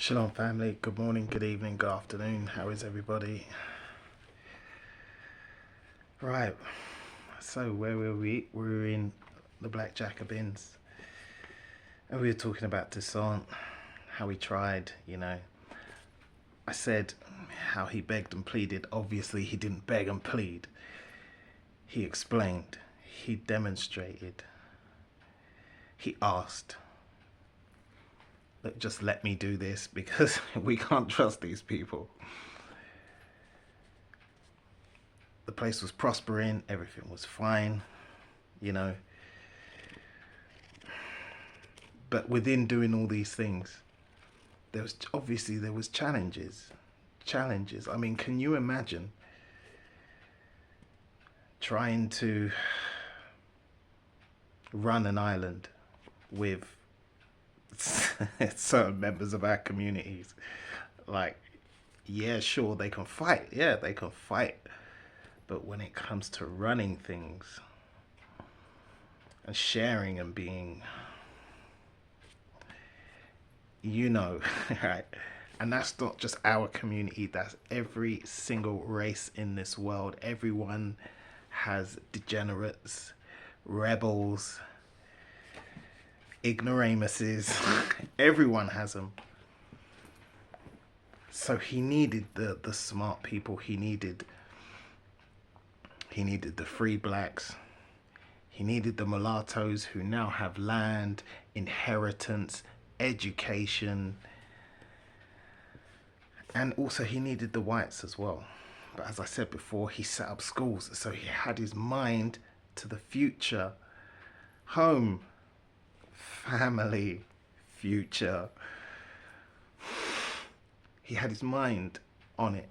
Shalom family, good morning, good evening, good afternoon, how is everybody? Right, so where were we? We were in the Black Jacobins and we were talking about Toussaint, how he tried, I said how he begged and pleaded. Obviously he didn't beg and plead. He explained, he demonstrated, he asked. Look, just let me do this because we can't trust these people. The place was prospering, everything was fine, But within doing all these things, there was challenges. Challenges. I mean, can you imagine trying to run an island with certain members of our communities? Like, yeah, sure, they can fight. Yeah, they can fight. But when it comes to running things and sharing and being, right? And that's not just our community, that's every single race in this world. Everyone has degenerates, rebels, ignoramuses. Everyone has them. So he needed the smart people. He needed the free blacks. He needed the mulattoes who now have land, inheritance, education. And also he needed the whites as well. But as I said before, he set up schools. So he had his mind to the future. Home, family, future. He had his mind on it.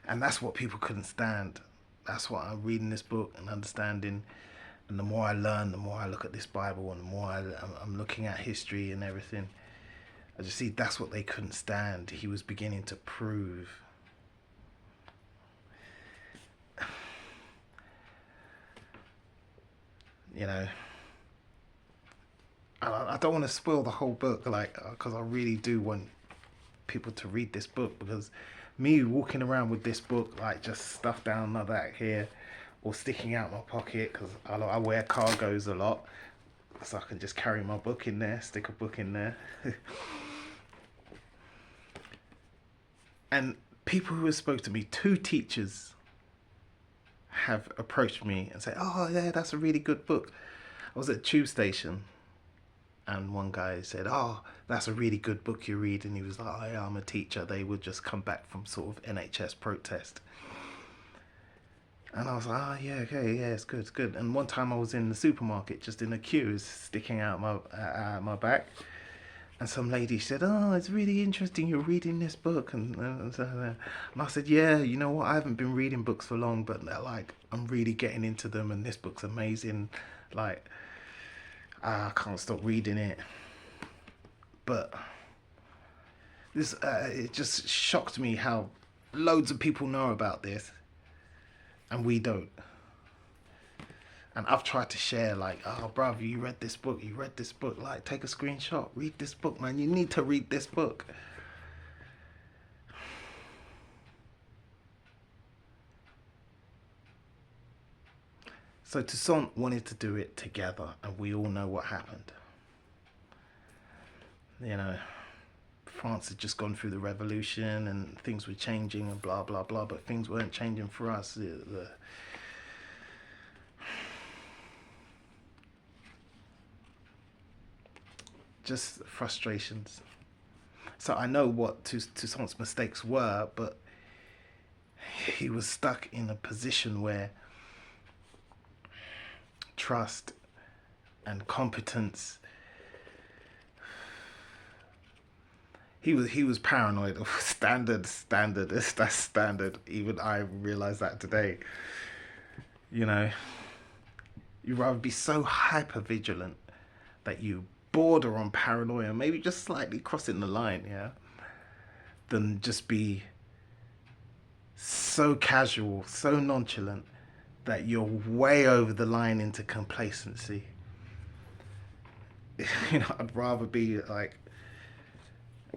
And that's what people couldn't stand. That's what I'm reading this book and understanding. And the more I learn, the more I look at this Bible, and the more I'm looking at history and everything, I just see that's what they couldn't stand. He was beginning to prove. I don't want to spoil the whole book, because I really do want people to read this book, because me walking around with this book, just stuffed down my back here or sticking out my pocket, because I wear cargos a lot, so I can just carry my book in there, stick a book in there. And people who have spoke to me, 2 teachers have approached me and say, oh yeah, that's a really good book. I was at a tube station and one guy said, oh, that's a really good book you read. And he was like, oh yeah, I'm a teacher. They would just come back from sort of NHS protest. And I was like, oh yeah, okay, yeah, it's good, it's good. And one time I was in the supermarket, just in a queue, sticking out my back. And some lady said, oh, it's really interesting you're reading this book. And I said, yeah, you know what, I haven't been reading books for long, but I'm really getting into them, and this book's amazing. I can't stop reading it. But this it just shocked me how loads of people know about this and we don't. And I've tried to share, oh bruv, you read this book, take a screenshot, read this book, man, you need to read this book. So Toussaint wanted to do it together, and we all know what happened. France had just gone through the revolution and things were changing and blah blah blah, but things weren't changing for us. Just frustrations. So I know what Toussaint's mistakes were, but he was stuck in a position where trust and competence, he was paranoid. Standard. That's standard. Even I realize that today. You'd rather be so hyper vigilant that you border on paranoia, maybe just slightly crossing the line, yeah, than just be so casual, so nonchalant that you're way over the line into complacency. I'd rather be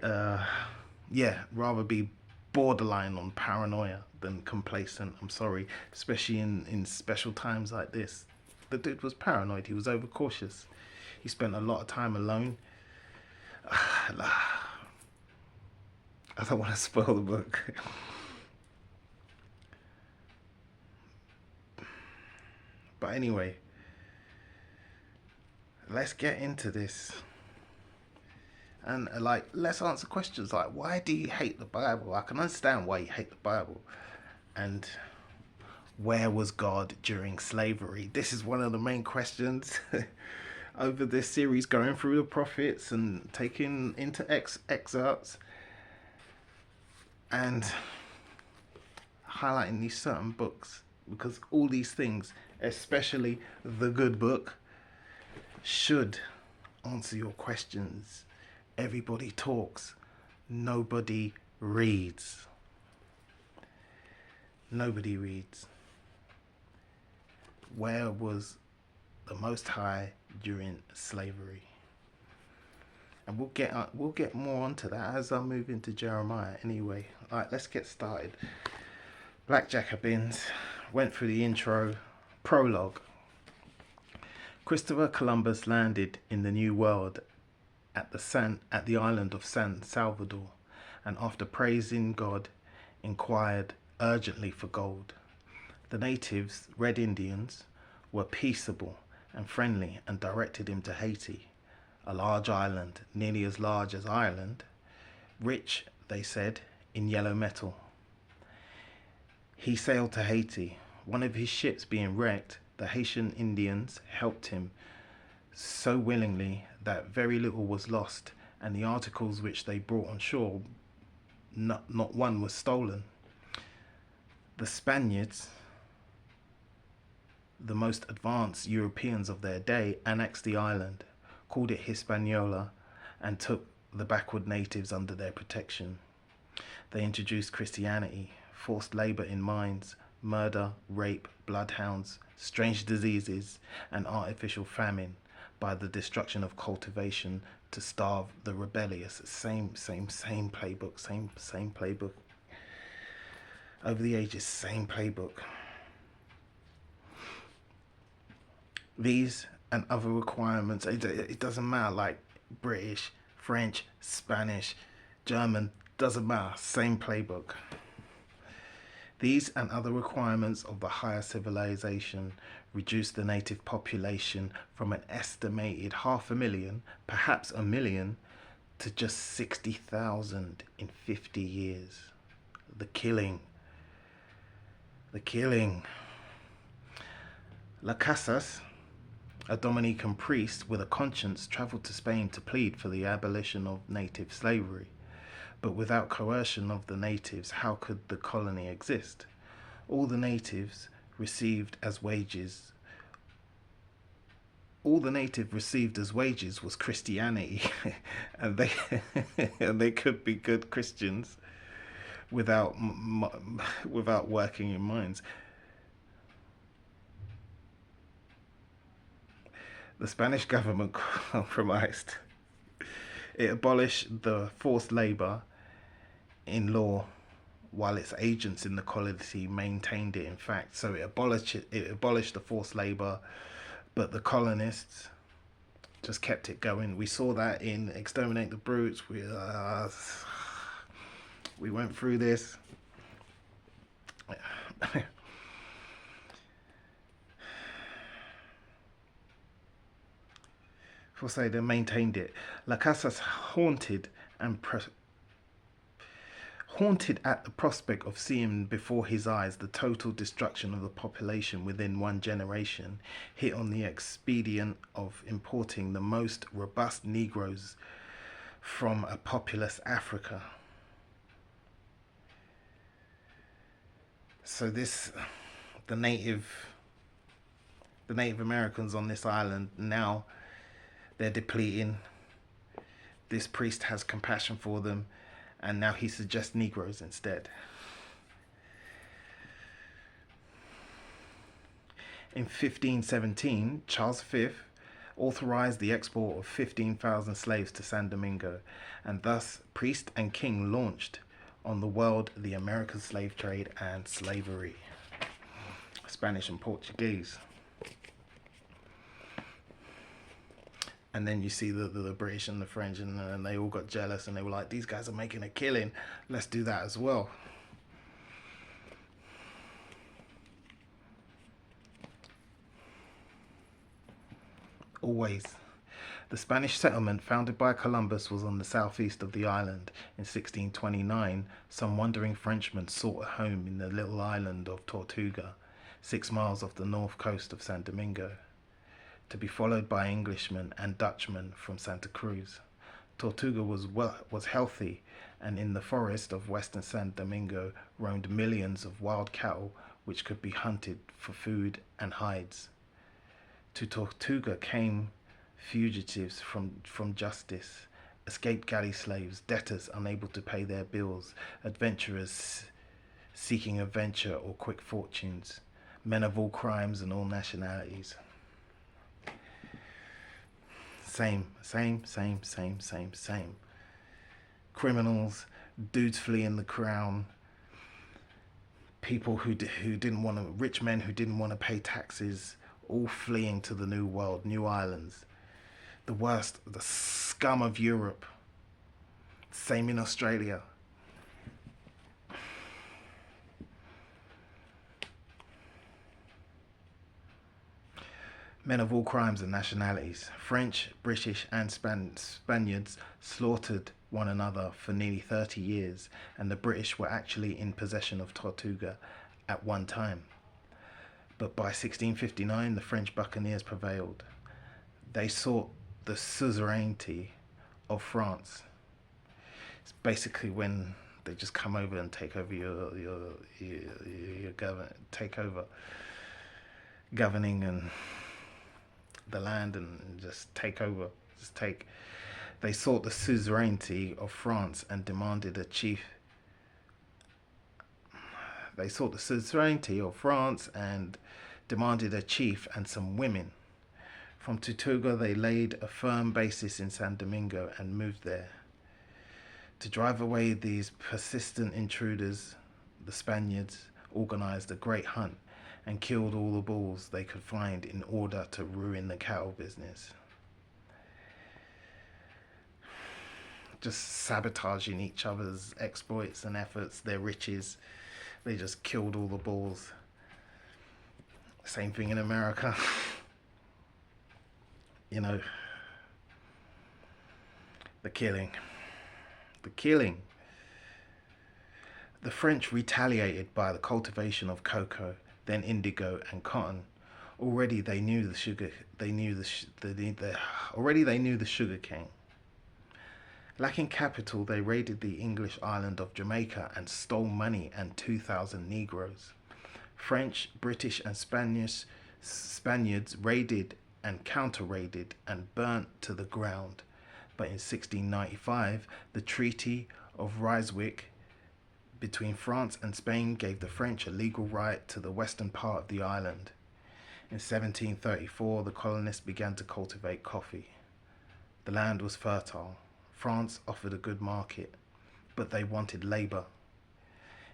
Yeah, rather be borderline on paranoia than complacent. I'm sorry, especially in special times like this. The dude was paranoid. He was overcautious. He spent a lot of time alone. I don't want to spoil the book. But anyway, let's get into this. And like, let's answer questions like, why do you hate the Bible? I can understand why you hate the Bible. And where was God during slavery? This is one of the main questions over this series, going through the prophets and taking into excerpts and highlighting these certain books, because all these things, especially the good book, should answer your questions. Everybody talks, nobody reads. Nobody reads. Where was the Most High during slavery? And we'll get more onto that as I move into Jeremiah. Anyway, all right, let's get started. Black Jacobins went through the intro. Prologue. Christopher Columbus landed in the New World at the island of San Salvador, and after praising God, inquired urgently for gold. The natives, Red Indians, were peaceable and friendly and directed him to Haiti, a large island, nearly as large as Ireland, rich, they said, in yellow metal. He sailed to Haiti. One of his ships being wrecked, the Haitian Indians helped him so willingly that very little was lost, and the articles which they brought on shore, not one was stolen. The Spaniards, the most advanced Europeans of their day, annexed the island, called it Hispaniola, and took the backward natives under their protection. They introduced Christianity, forced labor in mines, murder, rape, bloodhounds, strange diseases, and artificial famine by the destruction of cultivation to starve the rebellious. Same playbook, same playbook. Over the ages, same playbook. These and other requirements, it doesn't matter, like British, French, Spanish, German, doesn't matter, same playbook. These and other requirements of the higher civilization reduced the native population from an estimated 500,000, perhaps 1 million, to just 60,000 in 50 years. The killing. Las Casas, a Dominican priest with a conscience, travelled to Spain to plead for the abolition of native slavery. But without coercion of the natives, how could the colony exist? All the native received as wages was Christianity, and they could be good Christians without working in mines. The Spanish government compromised. It abolished the forced labor in law, while its agents in the colony maintained it in fact. So it abolished the forced labor, but the colonists just kept it going. We saw that in Exterminate the Brutes. We went through this. For say they maintained it. Las Casas haunted at the prospect of seeing before his eyes the total destruction of the population within one generation, hit on the expedient of importing the most robust Negroes from a populous Africa. So the Native Americans on this island now, they're depleting. This priest has compassion for them, and now he suggests Negroes instead. In 1517, Charles V authorized the export of 15,000 slaves to San Domingo, and thus priest and king launched on the world the American slave trade and slavery. Spanish and Portuguese. And then you see the British and the French, and they all got jealous, and they were like, these guys are making a killing, let's do that as well. Always. The Spanish settlement founded by Columbus was on the southeast of the island. In 1629, some wandering Frenchmen sought a home in the little island of Tortuga, 6 miles off the north coast of San Domingo, to be followed by Englishmen and Dutchmen from Santa Cruz. Tortuga was healthy, and in the forest of western San Domingo roamed millions of wild cattle which could be hunted for food and hides. To Tortuga came fugitives from justice, escaped galley slaves, debtors unable to pay their bills, adventurers seeking adventure or quick fortunes, men of all crimes and all nationalities. Same. Criminals, dudes fleeing the crown, people who didn't want to, rich men who didn't want to pay taxes, all fleeing to the new world, new islands. The worst, the scum of Europe. Same in Australia. Men of all crimes and nationalities, French, British and Spaniards slaughtered one another for nearly 30 years, and the British were actually in possession of Tortuga at one time. But by 1659, the French buccaneers prevailed. They sought the suzerainty of France. It's basically when they just come over and take over your take over governing and the land, and just take over. They sought the suzerainty of France and demanded a chief. They sought the suzerainty of France and demanded a chief and some women. From Tortuga, they laid a firm basis in San Domingo and moved there. To drive away these persistent intruders, the Spaniards organized a great hunt and killed all the bulls they could find in order to ruin the cattle business. Just sabotaging each other's exploits and efforts, their riches. They just killed all the bulls. Same thing in America. You know, the killing. The French retaliated by the cultivation of cocoa, then indigo and cotton. Already they knew the sugar. Already they knew the sugar cane. Lacking capital, they raided the English island of Jamaica and stole money and 2,000 Negroes. French, British and Spaniards raided and counter-raided and burnt to the ground. But in 1695, the Treaty of Ryswick between France and Spain gave the French a legal right to the western part of the island. In 1734, the colonists began to cultivate coffee. The land was fertile. France offered a good market, but they wanted labor.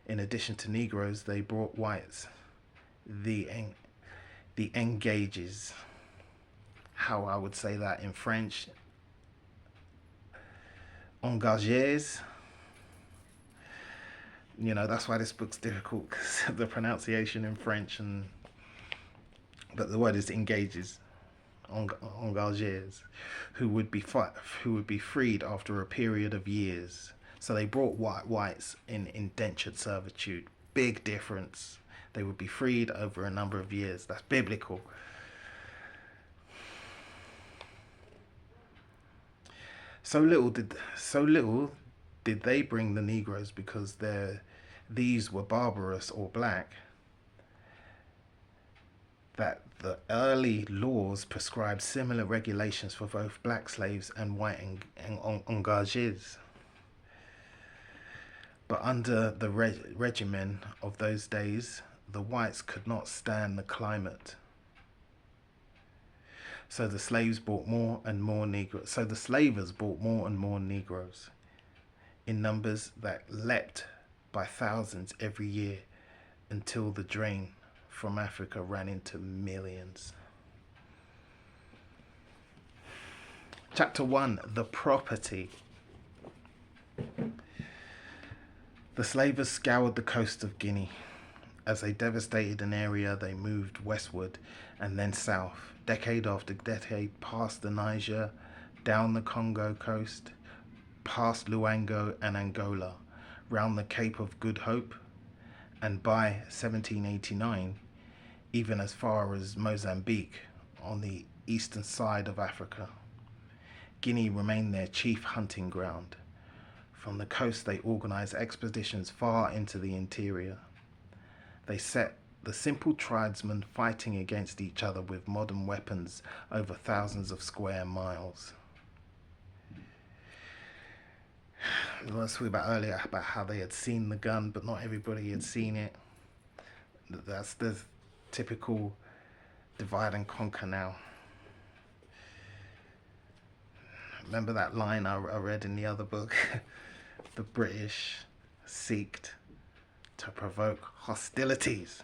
In addition to Negroes, they brought whites, the engages. How I would say that in French, engagés. You know, that's why this book's difficult, because of the pronunciation in French, but the word is engages. Engagés, who would be freed after a period of years. So they brought whites in indentured servitude. Big difference. They would be freed over a number of years. That's biblical. So little did they bring the Negroes because these were barbarous or black, that the early laws prescribed similar regulations for both black slaves and white engagés. But under the regimen of those days, the whites could not stand the climate. So the slaves bought more and more Negroes. So the slavers bought more and more Negroes in numbers that leapt by thousands every year until the drain from Africa ran into millions. Chapter 1, The Property. The slavers scoured the coast of Guinea. As they devastated an area, they moved westward and then south, decade after decade, past the Niger, down the Congo coast, past Luango and Angola, round the Cape of Good Hope, and by 1789, even as far as Mozambique on the eastern side of Africa. Guinea remained their chief hunting ground. From the coast, they organized expeditions far into the interior. They set the simple tribesmen fighting against each other with modern weapons over thousands of square miles. I was talking about earlier about how they had seen the gun, but not everybody had seen it. That's the typical divide and conquer now. Remember that line I read in the other book? The British seeked to provoke hostilities.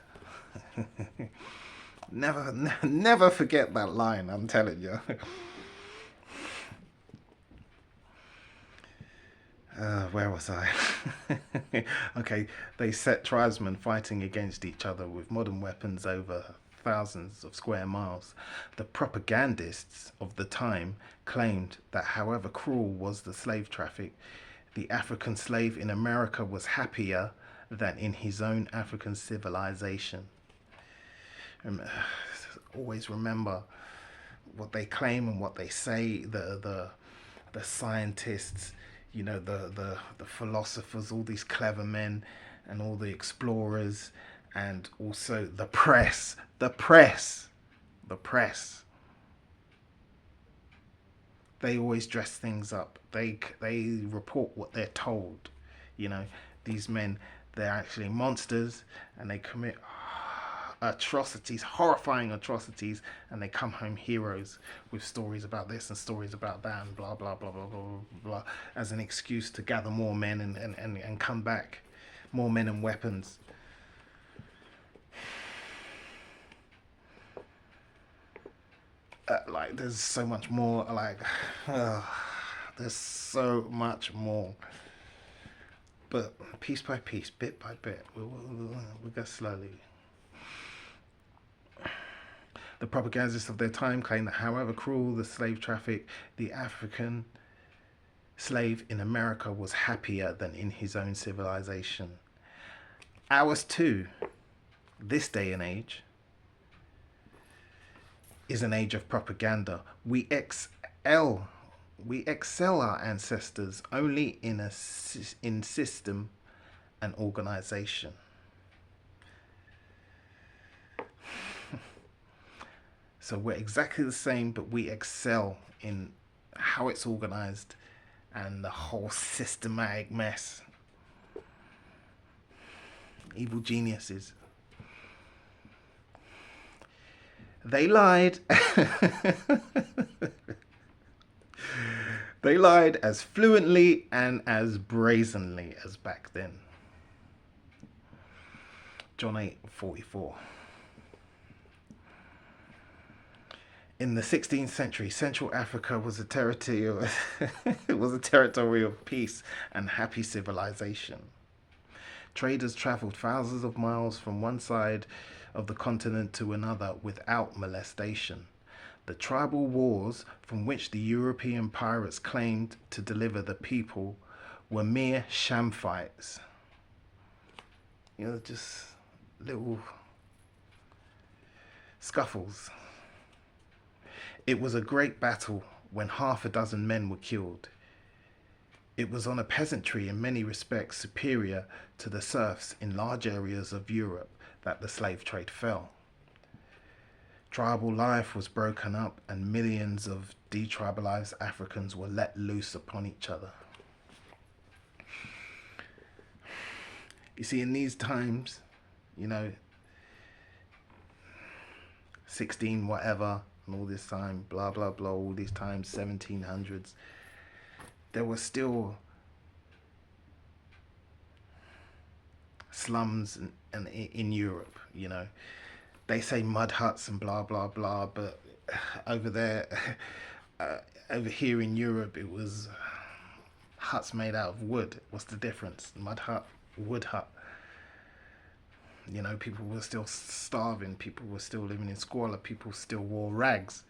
Never forget that line, I'm telling you. Where was I? Okay, they set tribesmen fighting against each other with modern weapons over thousands of square miles. The propagandists of the time claimed that however cruel was the slave traffic, the African slave in America was happier than in his own African civilization. Always remember what they claim and what they say. The scientists, you know, the philosophers, all these clever men, and all the explorers, and also the press. They always dress things up. They report what they're told. You know, these men, they're actually monsters, and they commit atrocities, horrifying atrocities, and they come home heroes with stories about this and stories about that and blah blah blah blah blah blah, as an excuse to gather more men and come back, more men and weapons. Like there's so much more, like there's so much more, but piece by piece, bit by bit, we'll go slowly. The propagandists of their time claimed that however cruel the slave traffic, the African slave in America was happier than in his own civilization. Ours too, this day and age, is an age of propaganda. We excel our ancestors only in system and organization. So we're exactly the same, but we excel in how it's organized and the whole systematic mess. Evil geniuses. They lied. They lied as fluently and as brazenly as back then. John 8:44. In the 16th century, Central Africa was a territory of peace and happy civilization. Traders traveled thousands of miles from one side of the continent to another without molestation. The tribal wars from which the European pirates claimed to deliver the people were mere sham fights. You know, just little scuffles. It was a great battle when half a dozen men were killed. It was on a peasantry in many respects superior to the serfs in large areas of Europe that the slave trade fell. Tribal life was broken up and millions of detribalized Africans were let loose upon each other. You see, in these times, you know, 16 whatever, and all this time, blah, blah, blah, all these times, 1700s, there were still slums in Europe, you know. They say mud huts and blah, blah, blah, but over there, uh, over here in Europe, it was huts made out of wood. What's the difference? Mud hut, wood hut. You know, people were still starving. People were still living in squalor. People still wore rags.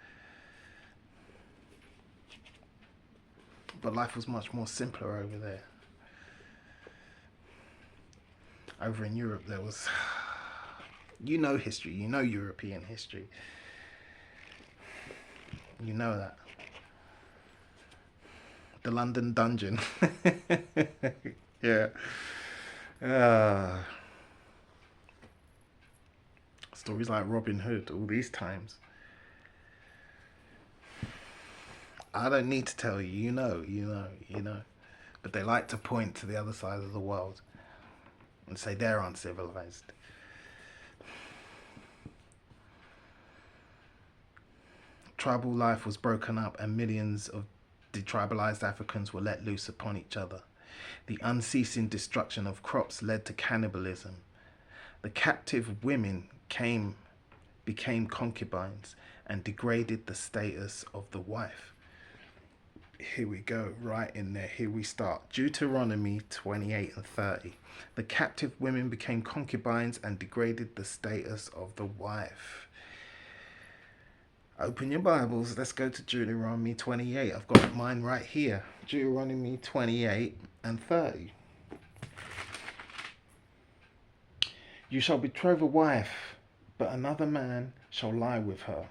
But life was much more simpler over there. Over in Europe, there was, you know, history. You know European history. You know that. The London Dungeon. Yeah. Stories like Robin Hood, all these times. I don't need to tell you, you know. But they like to point to the other side of the world and say they're uncivilized. Tribal life was broken up and millions of detribalized Africans were let loose upon each other. The unceasing destruction of crops led to cannibalism. The captive women became concubines and degraded the status of the wife. Here we go, right in there. Here we start. Deuteronomy 28 and 30. The captive women became concubines and degraded the status of the wife. Open your Bibles. Let's go to Deuteronomy 28. I've got mine right here. Deuteronomy 28 and 30. You shall betroth a wife, but another man shall lie with her.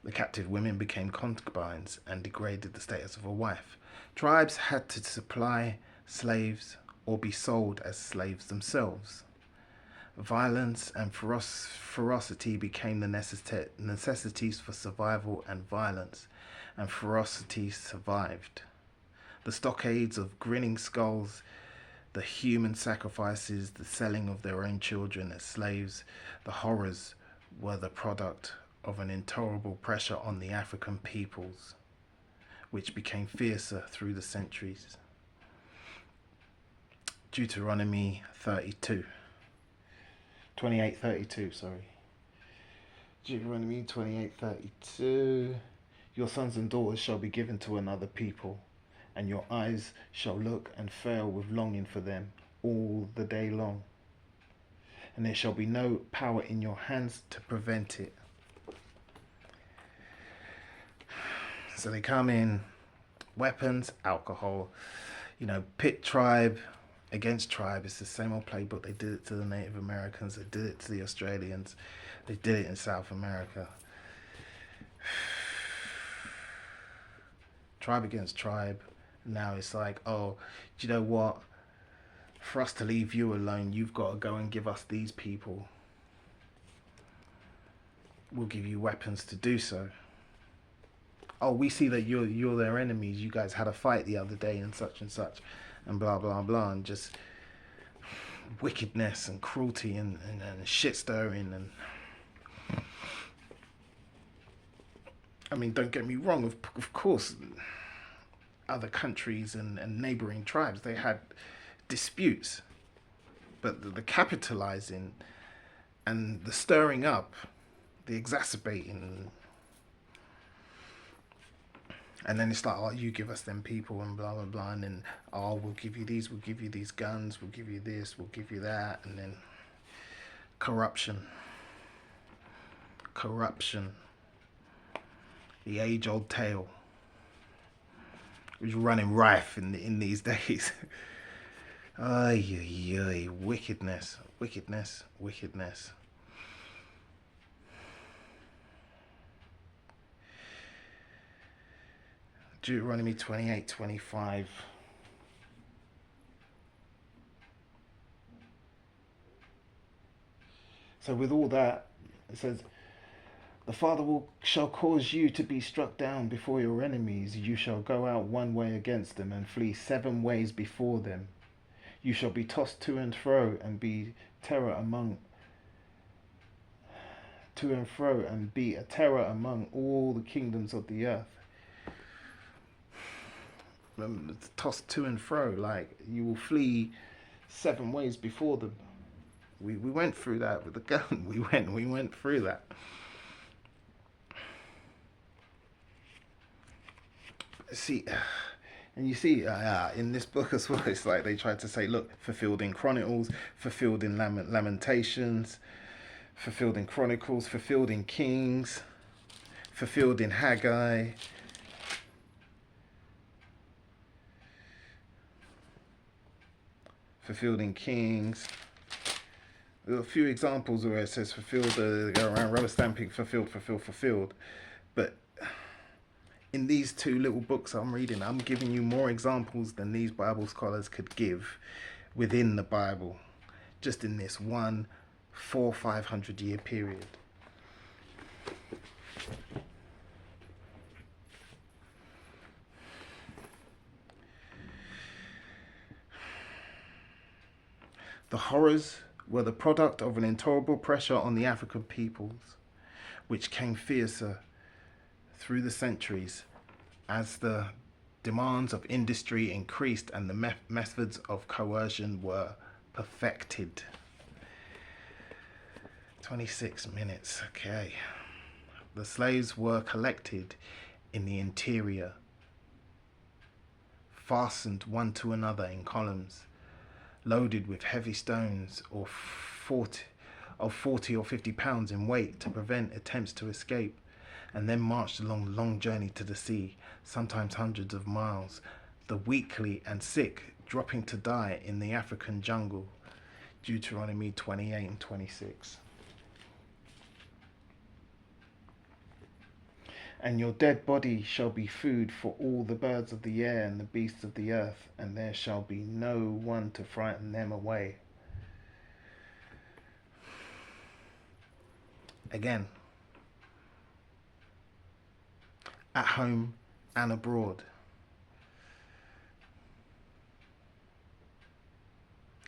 The captive women became concubines and degraded the status of a wife. Tribes had to supply slaves or be sold as slaves themselves. Violence and ferocity became the necessities for survival, and violence and ferocity survived. The stockades of grinning skulls, the human sacrifices, the selling of their own children as slaves, the horrors were the product of an intolerable pressure on the African peoples, which became fiercer through the centuries. Deuteronomy 28:32, sorry. Deuteronomy 28:32. Your sons and daughters shall be given to another people, and your eyes shall look and fail with longing for them all the day long. And there shall be no power in your hands to prevent it. So they come in, weapons, alcohol, you know, pit tribe against tribe. It's the same old playbook. They did it to the Native Americans. They did it to the Australians. They did it in South America. Tribe against tribe. Now it's like, oh, do you know what? For us to leave you alone, you've got to go and give us these people. We'll give you weapons to do so. Oh, we see that you're their enemies. You guys had a fight the other day and such, and blah, blah, blah. And just wickedness and cruelty and shit stirring. And I mean, don't get me wrong. Of course, other countries and neighboring tribes, they had disputes. But the capitalizing and the stirring up, the exacerbating, and then it's like, oh, you give us them people and blah, blah, blah. And then, oh, we'll give you these guns, we'll give you this, we'll give you that. And then corruption. The age-old tale. Which is running rife in these days. Ay, wickedness. Deuteronomy 28:25. So with all that, it says, the Father shall cause you to be struck down before your enemies. You shall go out one way against them and flee 7 ways before them. You shall be tossed to and fro and be terror among to and fro, and be a terror among all the kingdoms of the earth. Tossed to and fro, like you will flee 7 ways before them. We went through that with the gun. We went through that. See, and you see in this book as well, it's like they tried to say, look, fulfilled in Chronicles, fulfilled in Lamentations, fulfilled in Chronicles, fulfilled in Kings, fulfilled in Haggai. Fulfilled in Kings. There are a few examples where it says fulfilled, go around rubber stamping, fulfilled. But in these two little books I'm reading, I'm giving you more examples than these Bible scholars could give within the Bible, just in this 400-500 year period. The horrors were the product of an intolerable pressure on the African peoples, which came fiercer through the centuries as the demands of industry increased and the methods of coercion were perfected. 26 minutes, okay. The slaves were collected in the interior, fastened one to another in columns, loaded with heavy stones of 40 or 50 pounds in weight to prevent attempts to escape, and then marched along the long journey to the sea, sometimes hundreds of miles, the weakly and sick dropping to die in the African jungle. Deuteronomy 28 and 26. And your dead body shall be food for all the birds of the air and the beasts of the earth, and there shall be no one to frighten them away. Again, at home and abroad.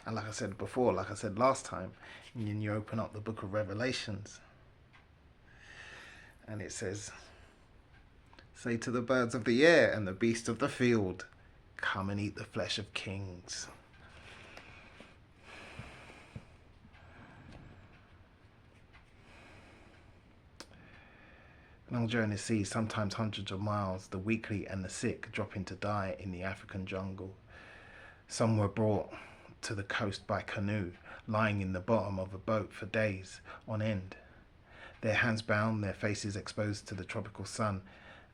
And like I said before, like I said last time, and you open up the book of Revelations, and it says, say to the birds of the air and the beasts of the field, come and eat the flesh of kings. Long journey sea, sometimes hundreds of miles, the weakly and the sick dropping to die in the African jungle. Some were brought to the coast by canoe, lying in the bottom of a boat for days on end, their hands bound, their faces exposed to the tropical sun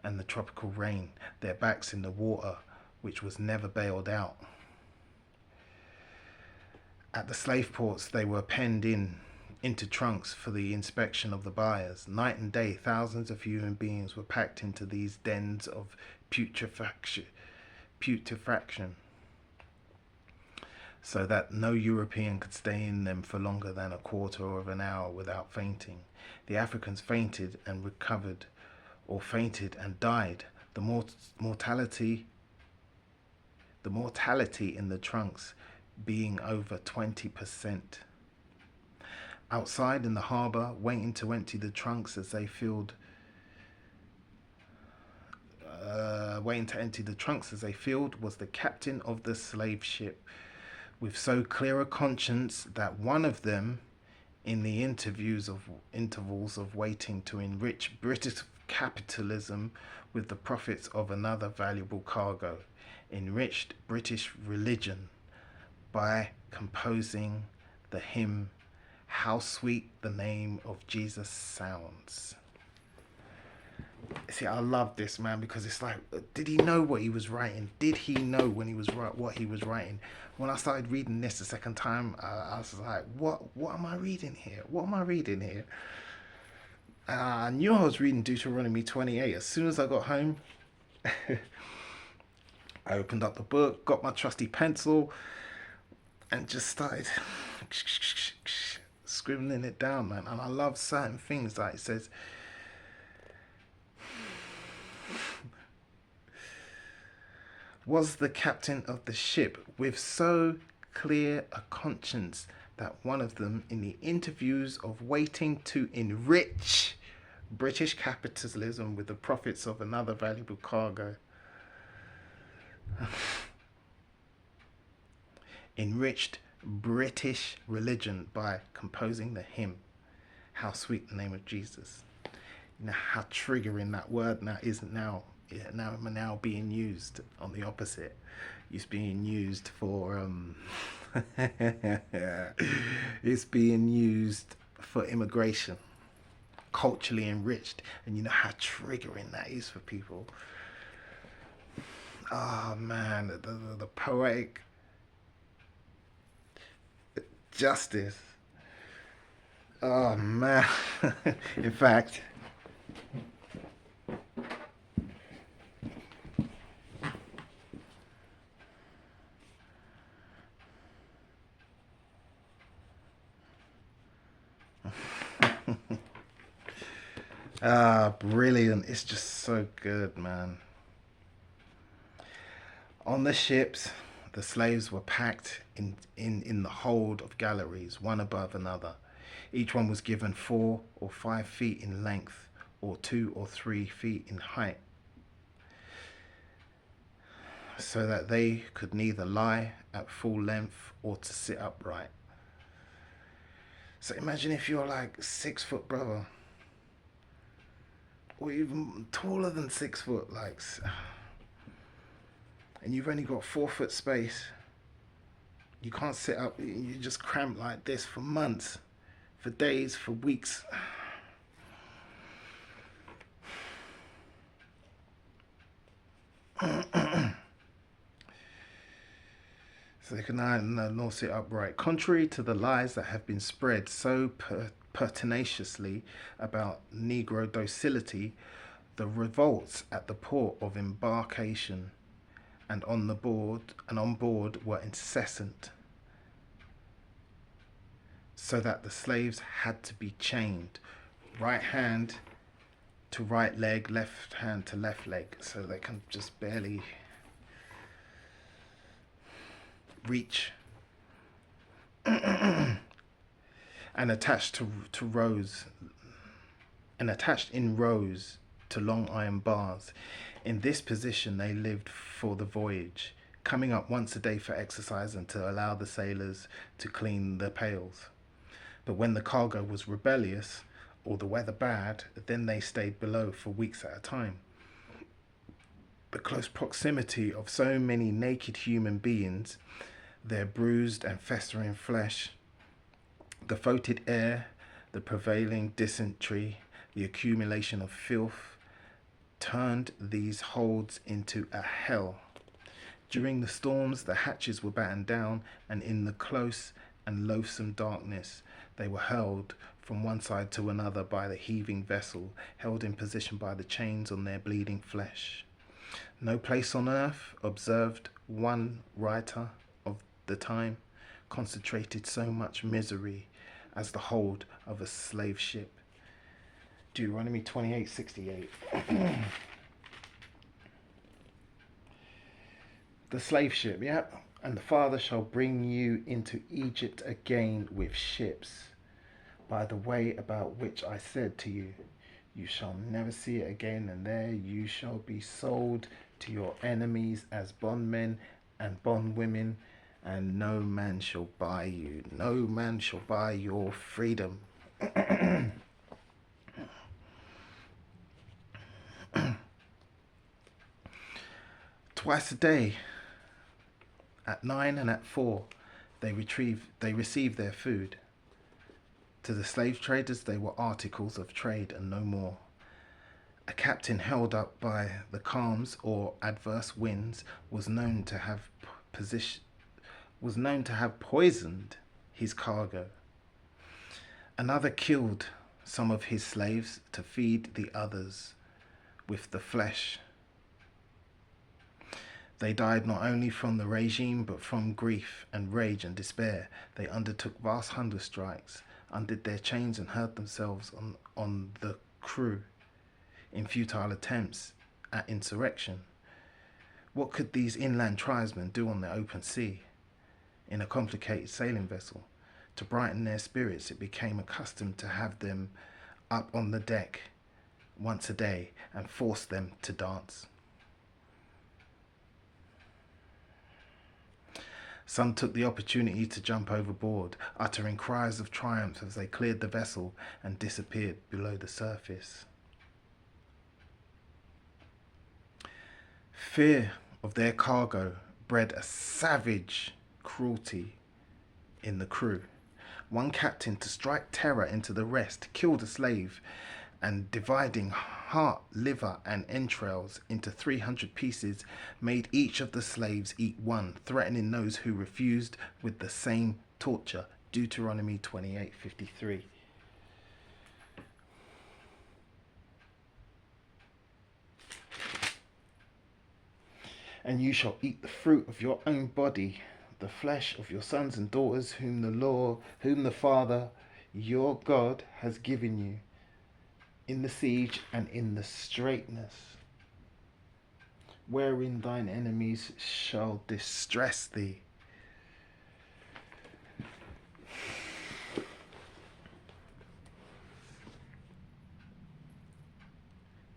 and the tropical rain, their backs in the water, which was never bailed out. At the slave ports, they were penned into trunks for the inspection of the buyers. Night and day, thousands of human beings were packed into these dens of putrefaction, so that no European could stay in them for longer than a quarter of an hour without fainting. The Africans fainted and recovered, or fainted and died. The mortality in the trunks being over 20%. Outside in the harbour, waiting to empty the trunks as they filled, was the captain of the slave ship, with so clear a conscience that one of them, in the intervals of waiting to enrich British capitalism with the profits of another valuable cargo, enriched British religion by composing the hymn, How Sweet the Name of Jesus Sounds. See, I love this, man, because it's like, did he know what he was writing? Did he know when he was what he was writing? When I started reading this the second time, I was like, what am I reading here? What am I reading here? And I knew I was reading Deuteronomy 28. As soon as I got home, I opened up the book, got my trusty pencil, and just started scribbling it down, man. And I love certain things, like it says, was the captain of the ship with so clear a conscience that one of them, in the interviews of waiting to enrich British capitalism with the profits of another valuable cargo, enriched British religion by composing the hymn, How Sweet the Name of Jesus. You know how triggering that word now is now being used on the opposite. It's being used for it's being used for immigration, culturally enriched, and you know how triggering that is for people. Oh man, the poetic justice. Oh man. In fact, brilliant. It's just so good, man. On the ships, the slaves were packed in the hold of galleries, one above another. Each one was given 4 or 5 feet in length, or 2 or 3 feet in height, so that they could neither lie at full length or to sit upright. So imagine if you're like 6 foot, brother, or even taller than 6 foot, like, and you've only got 4 foot space. You can't sit up. You just cramped like this for months, for days, for weeks. So they could nor sit upright. Contrary to the lies that have been spread so pertinaciously about Negro docility, the revolts at the port of embarkation and on board were incessant, so that the slaves had to be chained, right hand to right leg, left hand to left leg, so they can just barely reach, and attached in rows to long iron bars. In this position they lived for the voyage, coming up once a day for exercise and to allow the sailors to clean the pails. But when the cargo was rebellious or the weather bad, then they stayed below for weeks at a time. The close proximity of so many naked human beings, their bruised and festering flesh, the foetid air, the prevailing dysentery, the accumulation of filth, turned these holds into a hell. During the storms, the hatches were battened down, and in the close and loathsome darkness, they were hurled from one side to another by the heaving vessel, held in position by the chains on their bleeding flesh. No place on earth, observed one writer of the time, concentrated so much misery as the hold of a slave ship. Deuteronomy 28:68. The slave ship, yep. And the Father shall bring you into Egypt again with ships, by the way about which I said to you, you shall never see it again, and there you shall be sold to your enemies as bondmen and bondwomen, and no man shall buy you. No man shall buy your freedom. Twice a day, at 9 and at 4, they received their food. To the slave traders, they were articles of trade and no more. A captain held up by the calms or adverse winds was known to have poisoned his cargo. Another killed some of his slaves to feed the others with the flesh. They died not only from the regime, but from grief and rage and despair. They undertook vast hunger strikes, undid their chains and hurt themselves on the crew in futile attempts at insurrection. What could these inland tribesmen do on the open sea, in a complicated sailing vessel? To brighten their spirits, it became a custom to have them up on the deck once a day and force them to dance. Some took the opportunity to jump overboard, uttering cries of triumph as they cleared the vessel and disappeared below the surface. Fear of their cargo bred a savage cruelty in the crew. One captain, to strike terror into the rest, killed a slave and, dividing heart, liver, and entrails into 300 pieces, made each of the slaves eat one, threatening those who refused with the same torture. Deuteronomy 28:53. And you shall eat the fruit of your own body, the flesh of your sons and daughters, whom the Father your God has given you, in the siege and in the straitness, wherein thine enemies shall distress thee.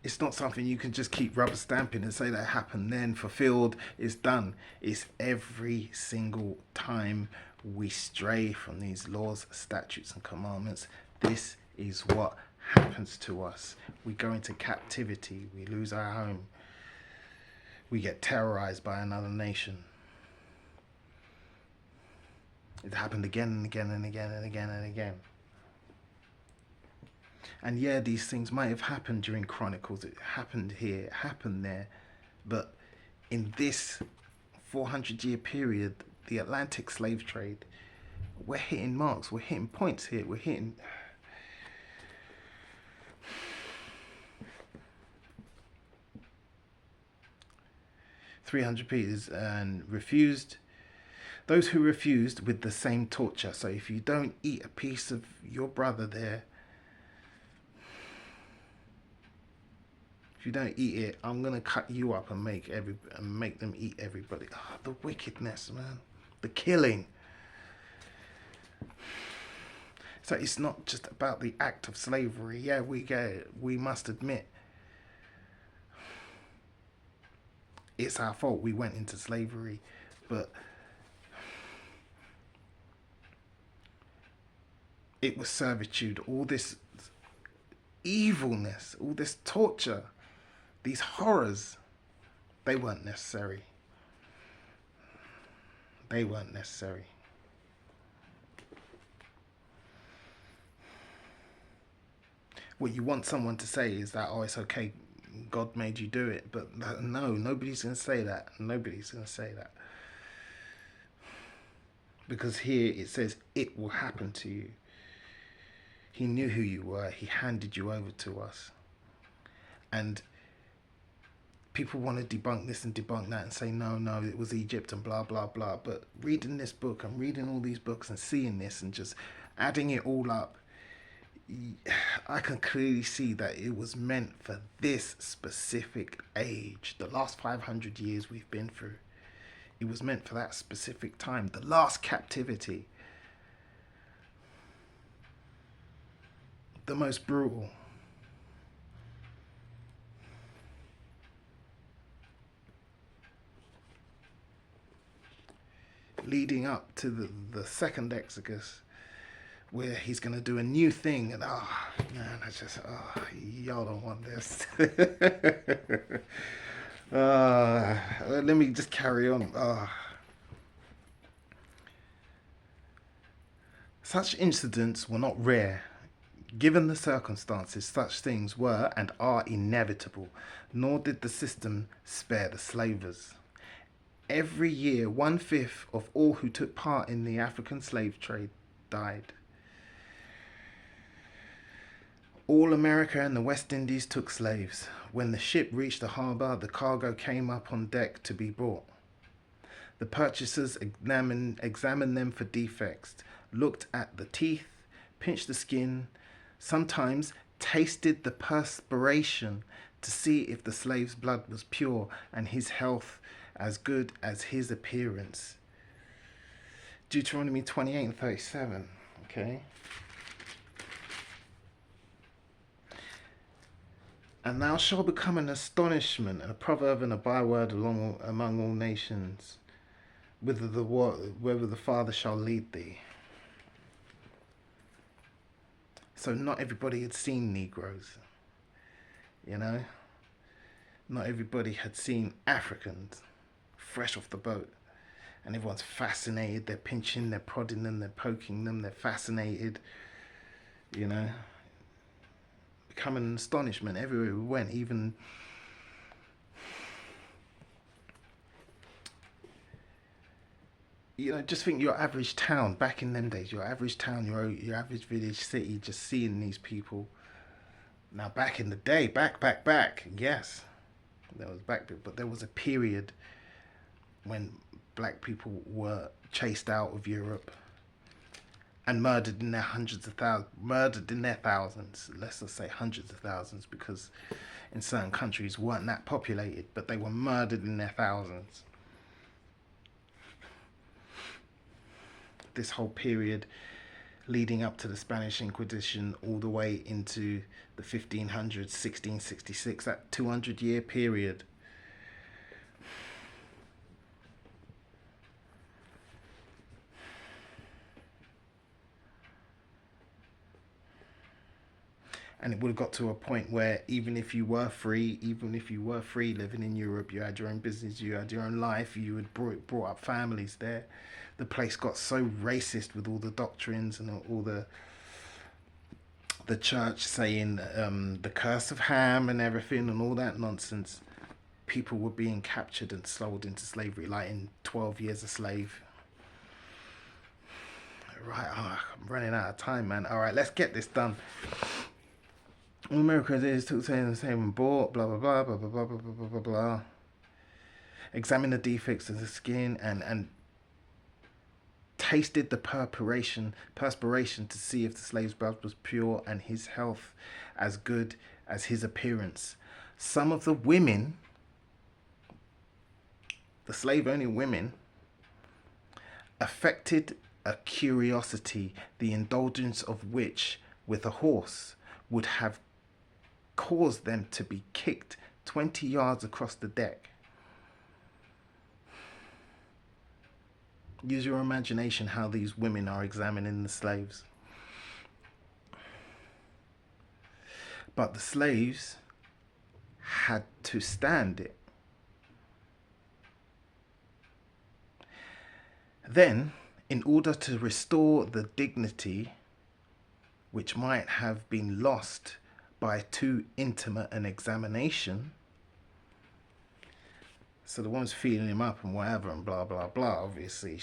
It's not something you can just keep rubber stamping and say that happened then, fulfilled, it's done. It's every single time we stray from these laws, statutes, and commandments. This is what happens to us. We go into captivity, we lose our home, we get terrorized by another nation. It happened again and again and again and again and again. And yeah, these things might have happened during Chronicles. It happened here, it happened there. But in this 400-year period, the Atlantic slave trade, we're hitting marks, we're hitting points here, we're hitting... $300 pieces and refused. Those who refused with the same torture. So if you don't eat a piece of your brother there, if you don't eat it, I'm gonna cut you up and make them eat everybody. Oh, the wickedness, man, the killing. So it's not just about the act of slavery. Yeah, we get it. We must admit, it's our fault we went into slavery, but it was servitude. All this evilness, all this torture, these horrors, they weren't necessary. They weren't necessary. What you want someone to say is that, oh, it's okay, God made you do it. But no, nobody's going to say that. Nobody's going to say that. Because here it says, it will happen to you. He knew who you were. He handed you over to us. And people want to debunk this and debunk that and say, no, it was Egypt and blah, blah, blah. But reading this book and reading all these books and seeing this and just adding it all up, I can clearly see that it was meant for this specific age. The last 500 years we've been through, it was meant for that specific time. The last captivity, the most brutal. Leading up to the second Exodus, where he's going to do a new thing. And man, I just, y'all don't want this. Let me just carry on. Such incidents were not rare. Given the circumstances, such things were and are inevitable, nor did the system spare the slavers. Every year, 1/5 of all who took part in the African slave trade died. All America and the West Indies took slaves. When the ship reached the harbour, the cargo came up on deck to be bought. The purchasers examined them for defects, looked at the teeth, pinched the skin, sometimes tasted the perspiration to see if the slave's blood was pure and his health as good as his appearance. Deuteronomy 28:37. Okay. And thou shalt become an astonishment, and a proverb and a byword among all nations, whether the Father shall lead thee. So not everybody had seen Negroes, you know? Not everybody had seen Africans fresh off the boat. And everyone's fascinated. They're pinching, they're prodding them, they're poking them, they're fascinated, you know? Becoming an astonishment everywhere we went, even... You know, just think your average town, back in them days, your average town, your average village, city, just seeing these people. Now, back in the day, back, yes, there was but there was a period when black people were chased out of Europe and murdered in their thousands, let's just say hundreds of thousands, because in certain countries weren't that populated, but they were murdered in their thousands. This whole period leading up to the Spanish Inquisition all the way into the 1500s, 1666, that 200-year period. And it would have got to a point where even if you were free living in Europe, you had your own business, you had your own life, you had brought up families there. The place got so racist with all the doctrines and all the church saying the curse of Ham and everything and all that nonsense. People were being captured and sold into slavery, like in 12 Years a Slave. Right, I'm running out of time, man. All right, let's get this done. America is took the same and bought, blah, blah, blah, blah, blah, blah, blah, blah, blah, blah. Examine the defects of the skin and tasted the perspiration to see if the slave's blood was pure and his health as good as his appearance. Some of the women, the slave-owning women, affected a curiosity, the indulgence of which with a horse would have caused them to be kicked 20 yards across the deck. Use your imagination how these women are examining the slaves. But the slaves had to stand it. Then, in order to restore the dignity which might have been lost by too intimate an examination, so the woman's feeding him up and whatever and blah, blah, blah, obviously.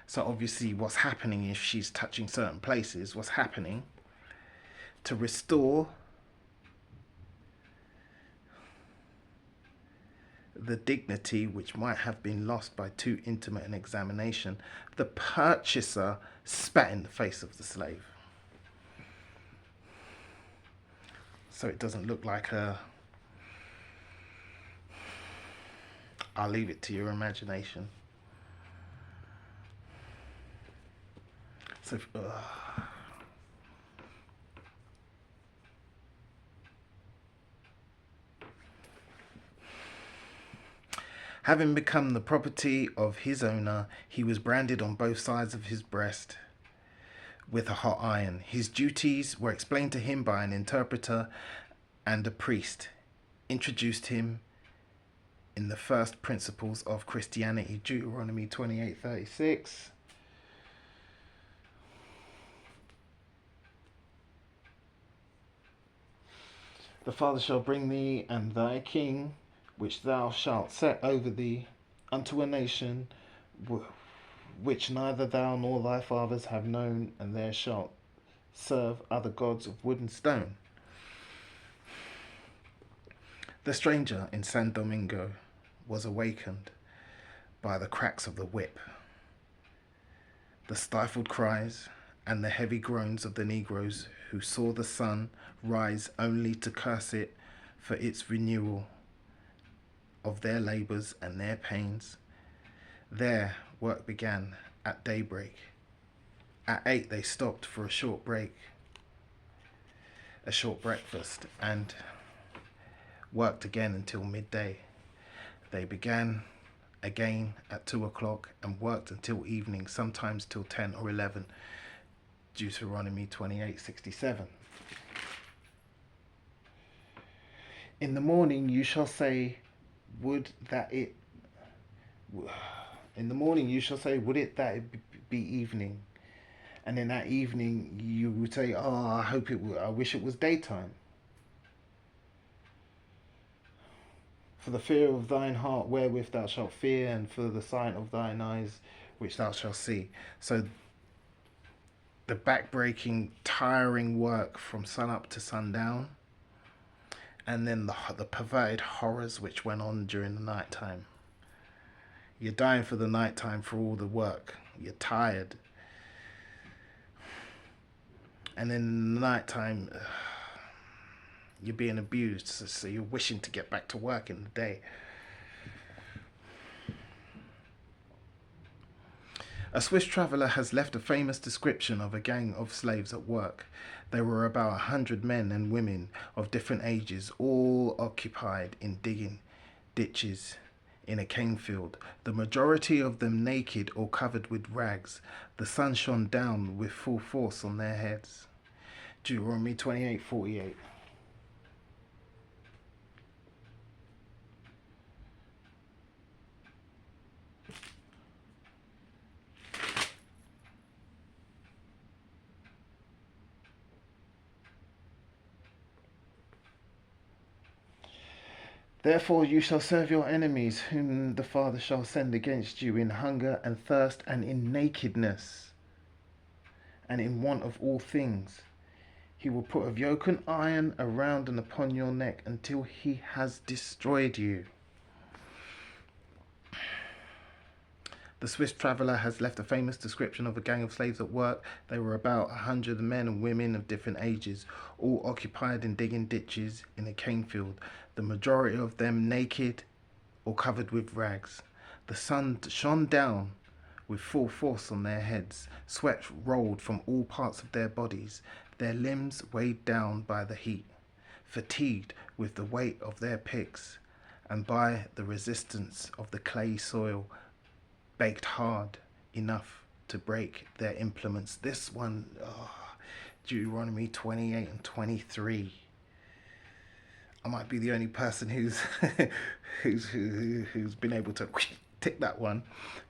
So obviously what's happening if she's touching certain places, what's happening to restore the dignity which might have been lost by too intimate an examination, the purchaser spat in the face of the slave. So it doesn't look like a... I'll leave it to your imagination. So, having become the property of his owner, he was branded on both sides of his breast with a hot iron. His duties were explained to him by an interpreter, and a priest introduced him in the first principles of Christianity, Deuteronomy 28:36. The Father shall bring thee and thy king, which thou shalt set over thee, unto a nation which neither thou nor thy fathers have known, and there shalt serve other gods of wood and stone. The stranger in San Domingo was awakened by the cracks of the whip, the stifled cries, and the heavy groans of the Negroes who saw the sun rise only to curse it for its renewal of their labours and their pains. Their work began at daybreak, At 8 they stopped for a short break, a short breakfast, and worked again until midday. They began again at 2 o'clock and worked until evening, sometimes till 10 or 11. Deuteronomy 28:67. In the morning you shall say, would that it in the morning you shall say, would it that it be evening? And in that evening you would say, oh, I wish it was daytime. For the fear of thine heart wherewith thou shalt fear, and for the sight of thine eyes which thou shalt see. So the backbreaking, tiring work from sun up to sundown, and then the perverted horrors which went on during the night time. You're dying for the night time for all the work. You're tired. And then in the night time, you're being abused, so you're wishing to get back to work in the day. A Swiss traveller has left a famous description of a gang of slaves at work. There were about 100 men and women of different ages, all occupied in digging ditches in a cane field, the majority of them naked or covered with rags. The sun shone down with full force on their heads. Deuteronomy 28:48. Therefore you shall serve your enemies, whom the Father shall send against you, in hunger and thirst, and in nakedness, and in want of all things. He will put a yoke of iron around and upon your neck until he has destroyed you. The Swiss traveller has left a famous description of a gang of slaves at work. They were about 100 men and women of different ages, all occupied in digging ditches in a cane field, the majority of them naked or covered with rags. The sun shone down with full force on their heads. Sweat rolled from all parts of their bodies. Their limbs weighed down by the heat, fatigued with the weight of their picks and by the resistance of the clay soil, baked hard enough to break their implements. This one, Deuteronomy 28 and 23. I might be the only person who's who's been able to tick that one.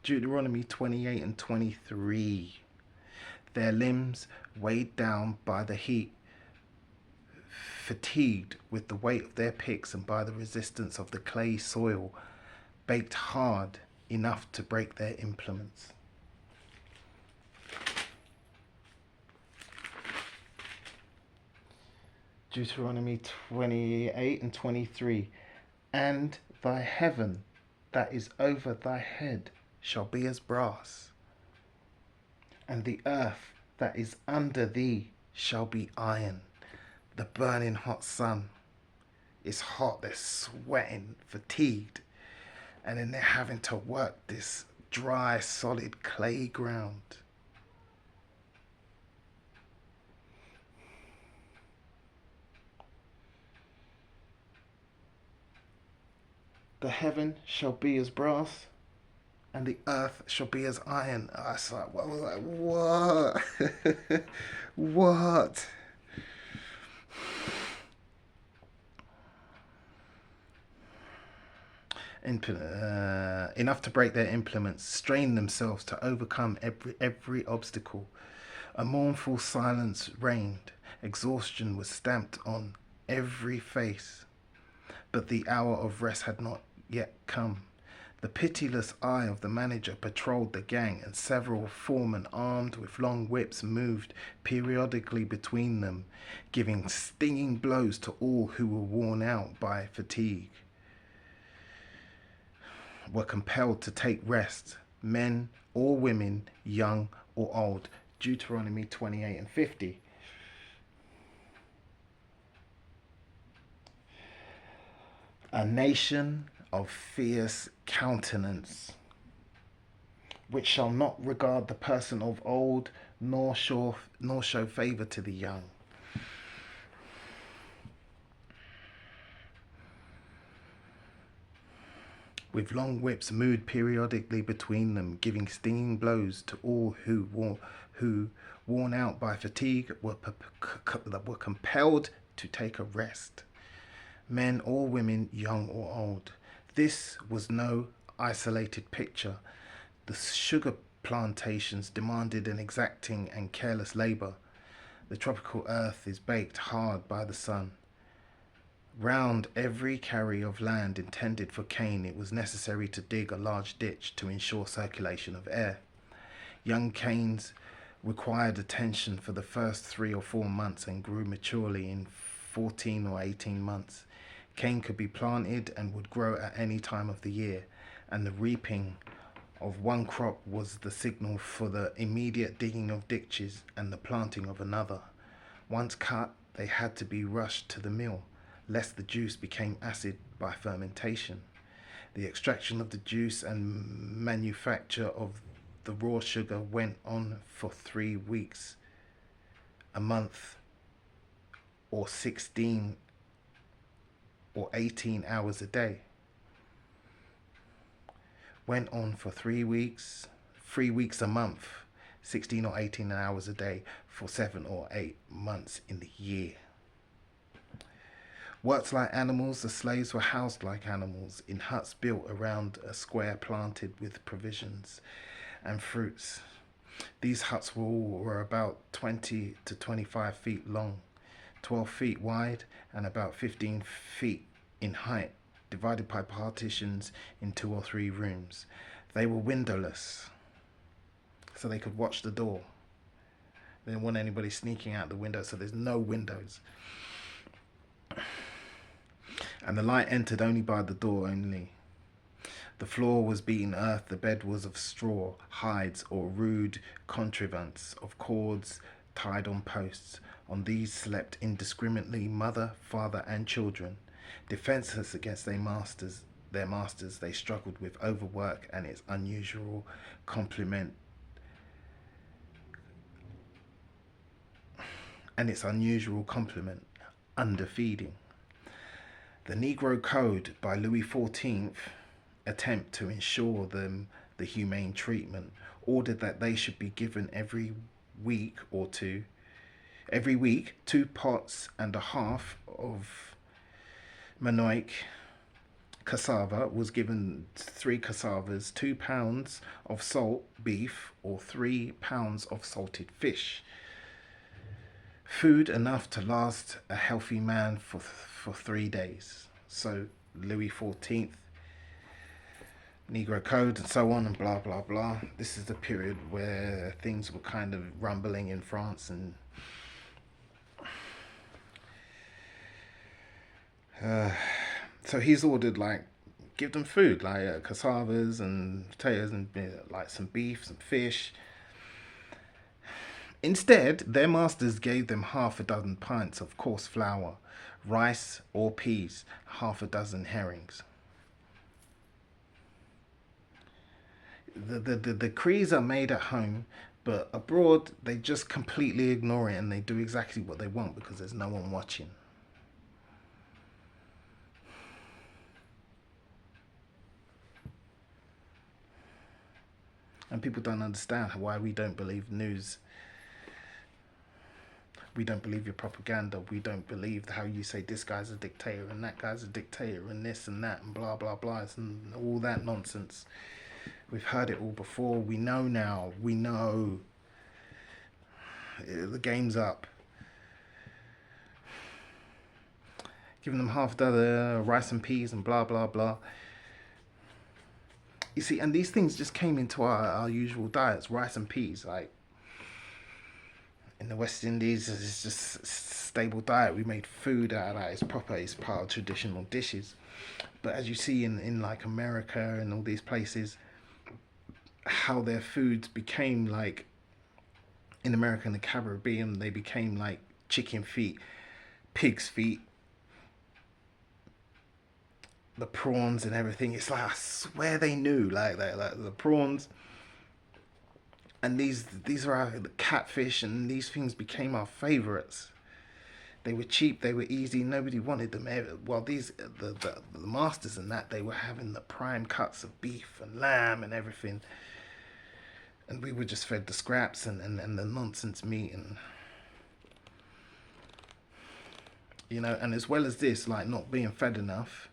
Deuteronomy 28 and 23. Their limbs weighed down by the heat, fatigued with the weight of their picks and by the resistance of the clay soil, baked hard enough to break their implements. Deuteronomy 28 and 23. And thy heaven that is over thy head shall be as brass, and the earth that is under thee shall be iron. The burning hot sun is hot, they're sweating, fatigued, and then they're having to work this dry, solid clay ground. The heaven shall be as brass, and the earth shall be as iron. I was like, what? What? Enough to break their implements, strain themselves to overcome every obstacle. A mournful silence reigned. Exhaustion was stamped on every face. But the hour of rest had not yet come. The pitiless eye of the manager patrolled the gang, and several foremen armed with long whips moved periodically between them, giving stinging blows to all who were worn out by fatigue, were compelled to take rest, men or women, young or old. Deuteronomy 28 and 50. A nation of fierce countenance, which shall not regard the person of old, nor show favour to the young. With long whips moved periodically between them, giving stinging blows to all who worn out by fatigue, were compelled to take a rest. Men or women, young or old. This was no isolated picture. The sugar plantations demanded an exacting and careless labour. The tropical earth is baked hard by the sun. Round every carry of land intended for cane, it was necessary to dig a large ditch to ensure circulation of air. Young canes required attention for the first 3 or 4 months and grew maturely in 14 or 18 months. Cane could be planted and would grow at any time of the year, and the reaping of one crop was the signal for the immediate digging of ditches and the planting of another. Once cut, they had to be rushed to the mill, lest the juice became acid by fermentation. The extraction of the juice and manufacture of the raw sugar went on for 3 weeks, a month, or 16 or 18 hours a day. Went on for 3 weeks, 3 weeks a month, 16 or 18 hours a day for 7 or 8 months in the year. Worked like animals, the slaves were housed like animals in huts built around a square planted with provisions and fruits. These huts were about 20 to 25 feet long, 12 feet wide, and about 15 feet in height, divided by partitions in 2 or 3 rooms. They were windowless, so they could watch the door. They didn't want anybody sneaking out the window, so there's no windows. And the light entered only by the door only. The floor was beaten earth, the bed was of straw, hides, or rude contrivance of cords tied on posts. On these slept indiscriminately mother, father, and children. Defenceless against their masters, they struggled with overwork and its unusual complement. Underfeeding. The Negro Code by Louis XIV attempt to ensure them the humane treatment ordered that they should be given every week 2 pots and a half of manioc. Cassava was given 3 cassavas, 2 pounds of salt beef, or 3 pounds of salted fish. Food enough to last a healthy man for 3 days. So Louis XIV, Negro Code, and so on, and blah blah blah. This is the period where things were kind of rumbling in France, and so he's ordered, like, give them food, like cassavas and potatoes and like some beef, some fish. Instead, their masters gave them 6 pints of coarse flour, rice or peas, 6 herrings. The decrees are made at home, but abroad they just completely ignore it and they do exactly what they want because there's no one watching. And people don't understand why we don't believe news. We don't believe your propaganda. We don't believe how you say this guy's a dictator and that guy's a dictator and this and that and blah blah blah and all that nonsense. We've heard it all before. We know now. We know. The game's up. Giving them 6 rice and peas and blah blah blah. You see, and these things just came into our usual diets. Rice and peas, like in the West Indies, it's just stable diet. We made food out of that. It's proper. It's part of traditional dishes. But as you see in like America and all these places, how their foods became like, in America and the Caribbean, they became like chicken feet, pig's feet, the prawns and everything. It's like, I swear they knew, like the prawns, And these are our the catfish, and these things became our favorites. They were cheap, they were easy, nobody wanted them. Well, the masters and that, they were having the prime cuts of beef and lamb and everything, and we were just fed the scraps and the nonsense meat, and and as well as this, like not being fed enough,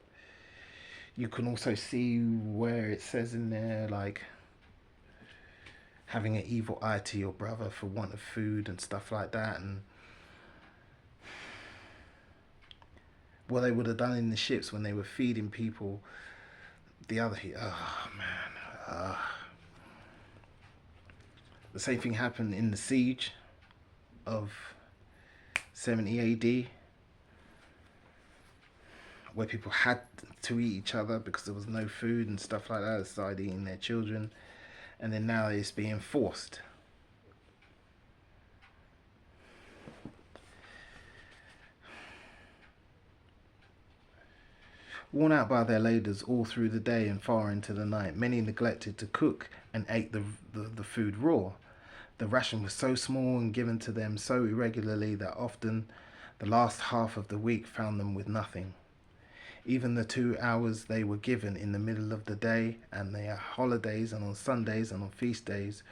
you can also see where it says in there, like having an evil eye to your brother for want of food and stuff like that. And what they would have done in the ships when they were feeding people, oh man, the same thing happened in the siege of 70 AD, where people had to eat each other because there was no food and stuff like that. They started eating their children, and then now it's being forced. Worn out by their labours all through the day and far into the night, many neglected to cook and ate the food raw. The ration was so small and given to them so irregularly that often the last half of the week found them with nothing. Even the 2 hours they were given in the middle of the day and their holidays and on Sundays and on feast days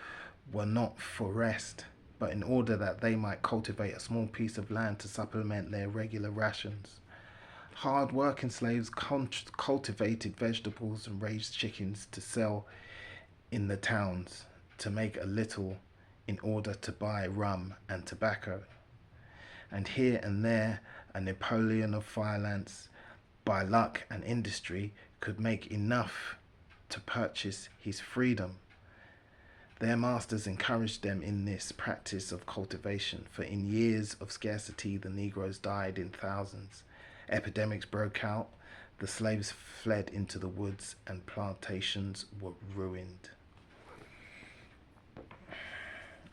were not for rest, but in order that they might cultivate a small piece of land to supplement their regular rations. Hard-working slaves cultivated vegetables and raised chickens to sell in the towns to make a little in order to buy rum and tobacco. And here and there a Napoleon of finance, by luck and industry, could make enough to purchase his freedom. Their masters encouraged them in this practice of cultivation, for in years of scarcity the Negroes died in thousands. Epidemics broke out, the slaves fled into the woods, and plantations were ruined.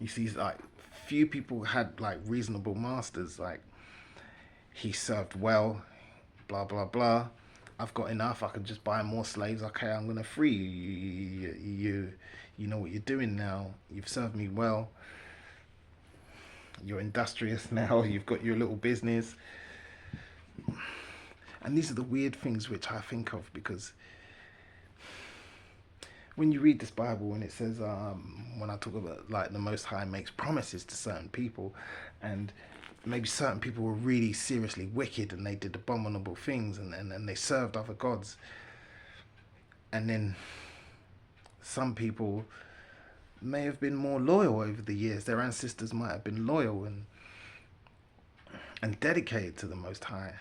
You see, like, few people had like reasonable masters. Like, he served well, blah blah blah. I've got enough. I can just buy more slaves. Okay, I'm gonna free you. You know what you're doing now. You've served me well. You're industrious now. You've got your little business. And these are the weird things which I think of, because when you read this Bible and it says, when I talk about like the Most High makes promises to certain people, and maybe certain people were really seriously wicked and they did abominable things, and they served other gods, and then some people may have been more loyal over the years. Their ancestors might have been loyal and dedicated to the Most High.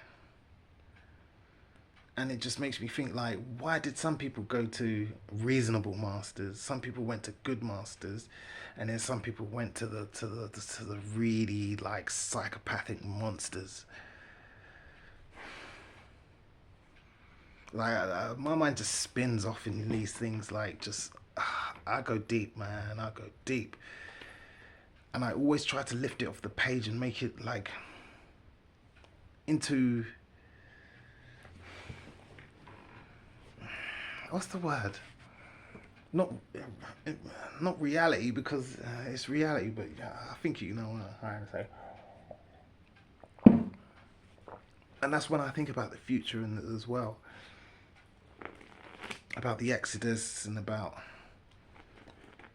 And it just makes me think, like, why did some people go to reasonable masters? Some people went to good masters, and then some people went to the really like psychopathic monsters. Like, my mind just spins off in these things. Like, just I go deep, man. I go deep, and I always try to lift it off the page and make it like into, what's the word? Not reality, because it's reality, but I think you know what I'm trying to say. And that's when I think about the future and as well, about the Exodus and about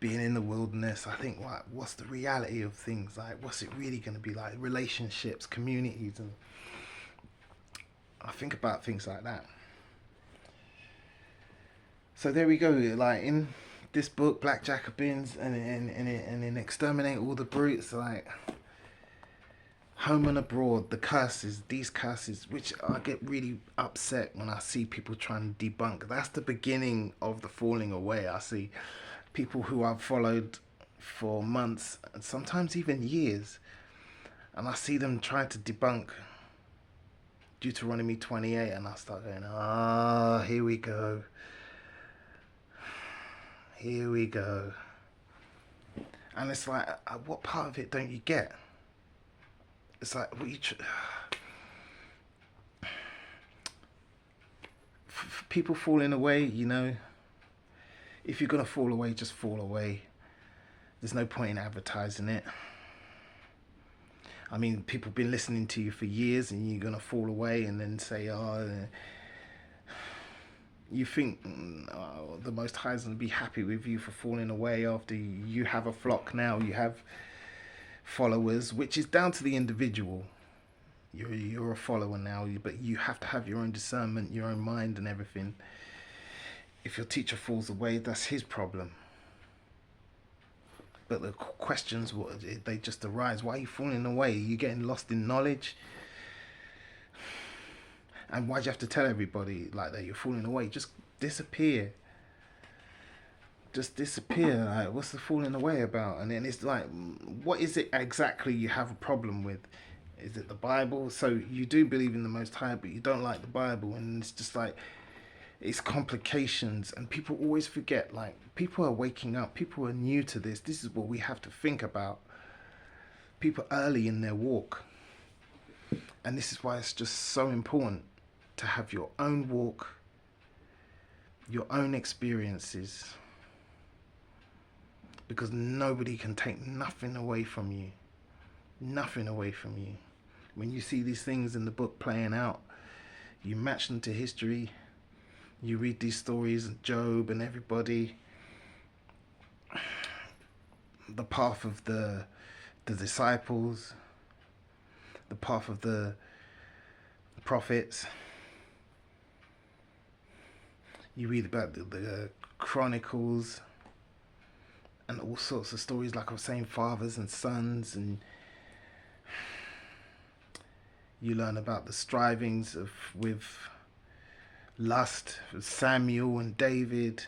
being in the wilderness. I think, what's the reality of things? Like, what's it really going to be like? Relationships, communities, and I think about things like that. So there we go. Like, in this book, Black Jacobins, and in Exterminate All the Brutes, like, home and abroad, the curses, these curses, which I get really upset when I see people trying to debunk. That's the beginning of the falling away. I see people who I've followed for months and sometimes even years, and I see them trying to debunk Deuteronomy 28, and I start going, here we go. Here we go. And it's like, what part of it don't you get? It's like, what you people falling away, you know. If you're gonna fall away, just fall away. There's no point in advertising it. I mean, people have been listening to you for years, and you're gonna fall away and then say, "Oh, you think the Most High is gonna be happy with you for falling away after you have a flock now, you have followers," which is down to the individual. You're a follower now, but you have to have your own discernment, your own mind, and everything. If your teacher falls away, that's his problem. But the questions, they just arise. Why are you falling away? Are you getting lost in knowledge? And why do you have to tell everybody like that you're falling away? Just disappear. Just disappear. Like, what's the falling away about? And then it's like, what is it exactly you have a problem with? Is it the Bible? So you do believe in the Most High, but you don't like the Bible. And it's just like, it's complications. And people always forget, like, people are waking up. People are new to this. This is what we have to think about. People early in their walk. And this is why it's just so important to have your own walk, your own experiences, because nobody can take nothing away from you. Nothing away from you. When you see these things in the book playing out, you match them to history. You read these stories of Job and everybody. The path of the disciples, the path of the prophets. You read about the Chronicles and all sorts of stories, like I was saying, fathers and sons, and you learn about the strivings with lust, Samuel and David.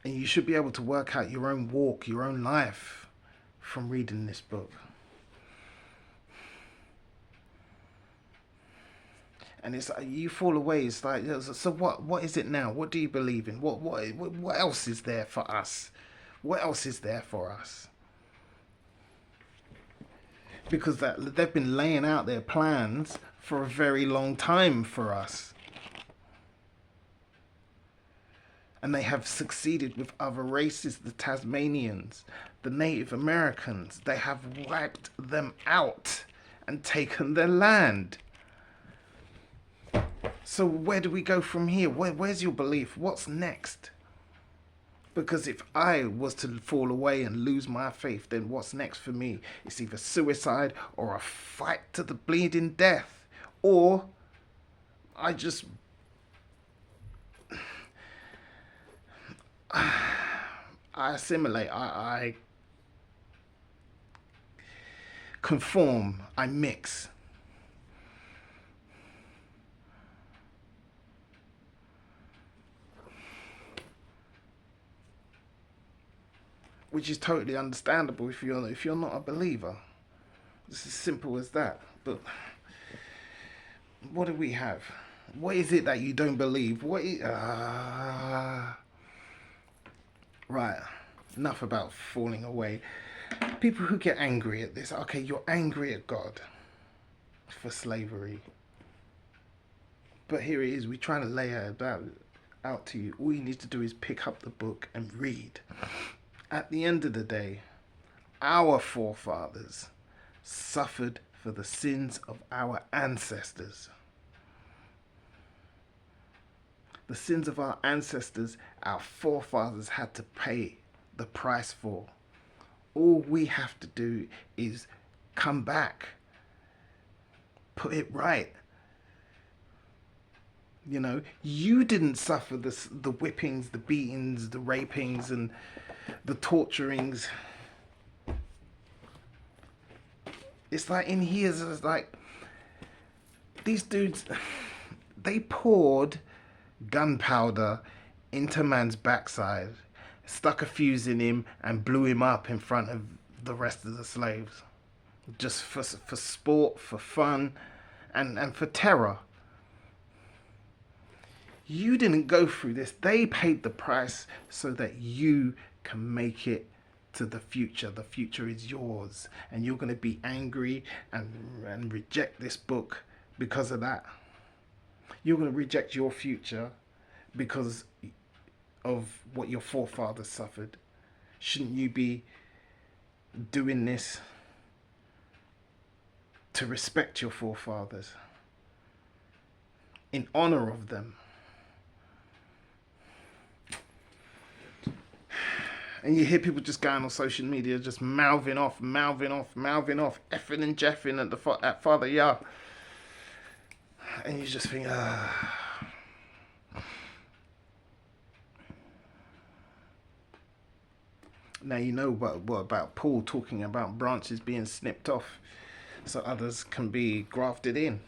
And you should be able to work out your own walk, your own life from reading this book. And it's like, you fall away. It's like, so what is it now? What do you believe in? What else is there for us? What else is there for us? Because they've been laying out their plans for a very long time for us. And they have succeeded with other races, the Tasmanians, the Native Americans. They have wiped them out and taken their land. So where do we go from here? Where's your belief? What's next? Because if I was to fall away and lose my faith, then what's next for me? It's either suicide or a fight to the bleeding death. Or I just... I assimilate. I conform. I mix. Which is totally understandable if you're not a believer. It's as simple as that. But what do we have? What is it that you don't believe? Right. Enough about falling away. People who get angry at this. Okay, you're angry at God for slavery. But here it is. We're trying to lay it out to you. All you need to do is pick up the book and read. At the end of the day, our forefathers suffered for the sins of our ancestors. The sins of our ancestors, our forefathers had to pay the price for. All we have to do is come back, put it right. You know, you didn't suffer the whippings, the beatings, the rapings, and the torturings. It's like in here, it's like these dudes, they poured gunpowder into man's backside, stuck a fuse in him, and blew him up in front of the rest of the slaves, just for sport, for fun, and for terror. You didn't go through this. They paid the price so that you can make it to the future. The future is yours. And you're going to be angry and reject this book because of that. You're going to reject your future because of what your forefathers suffered? Shouldn't you be doing this to respect your forefathers, in honor of them? And you hear people just going on social media, just mouthing off, effing and jeffing at Father Yah. And you just think, Now you know what about Paul talking about branches being snipped off so others can be grafted in.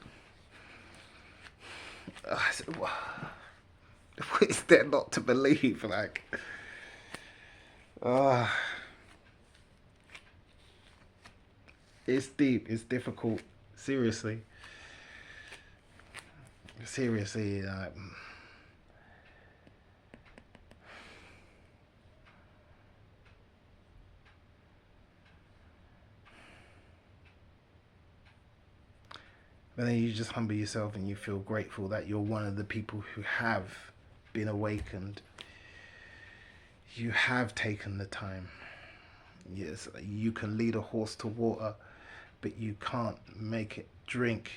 What is there not to believe? Like, it's deep, it's difficult. Seriously. But then you just humble yourself and you feel grateful that you're one of the people who have been awakened. You have taken the time. Yes, you can lead a horse to water, but you can't make it drink.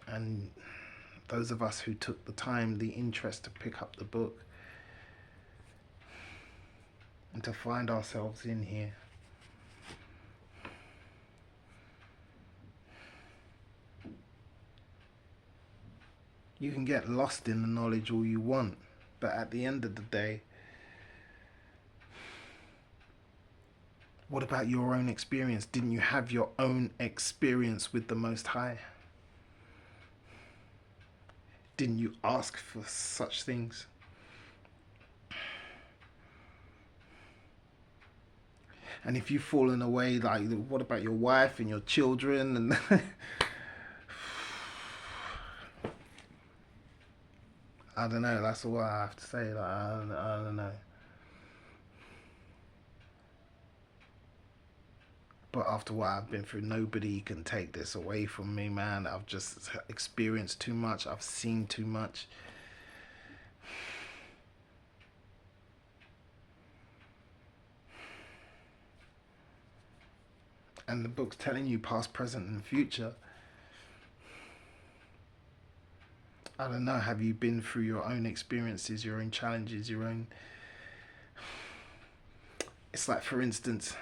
And those of us who took the time, the interest to pick up the book and to find ourselves in here, you can get lost in the knowledge all you want, but at the end of the day, what about your own experience? Didn't you have your own experience with the Most High? Didn't you ask for such things? And if you've fallen away, like, what about your wife and your children? And I don't know, that's all I have to say. Like, I don't know. But after what I've been through, nobody can take this away from me, man. I've just experienced too much. I've seen too much. And the book's telling you past, present, and future. I don't know, have you been through your own experiences, your own challenges, your own... It's like, for instance,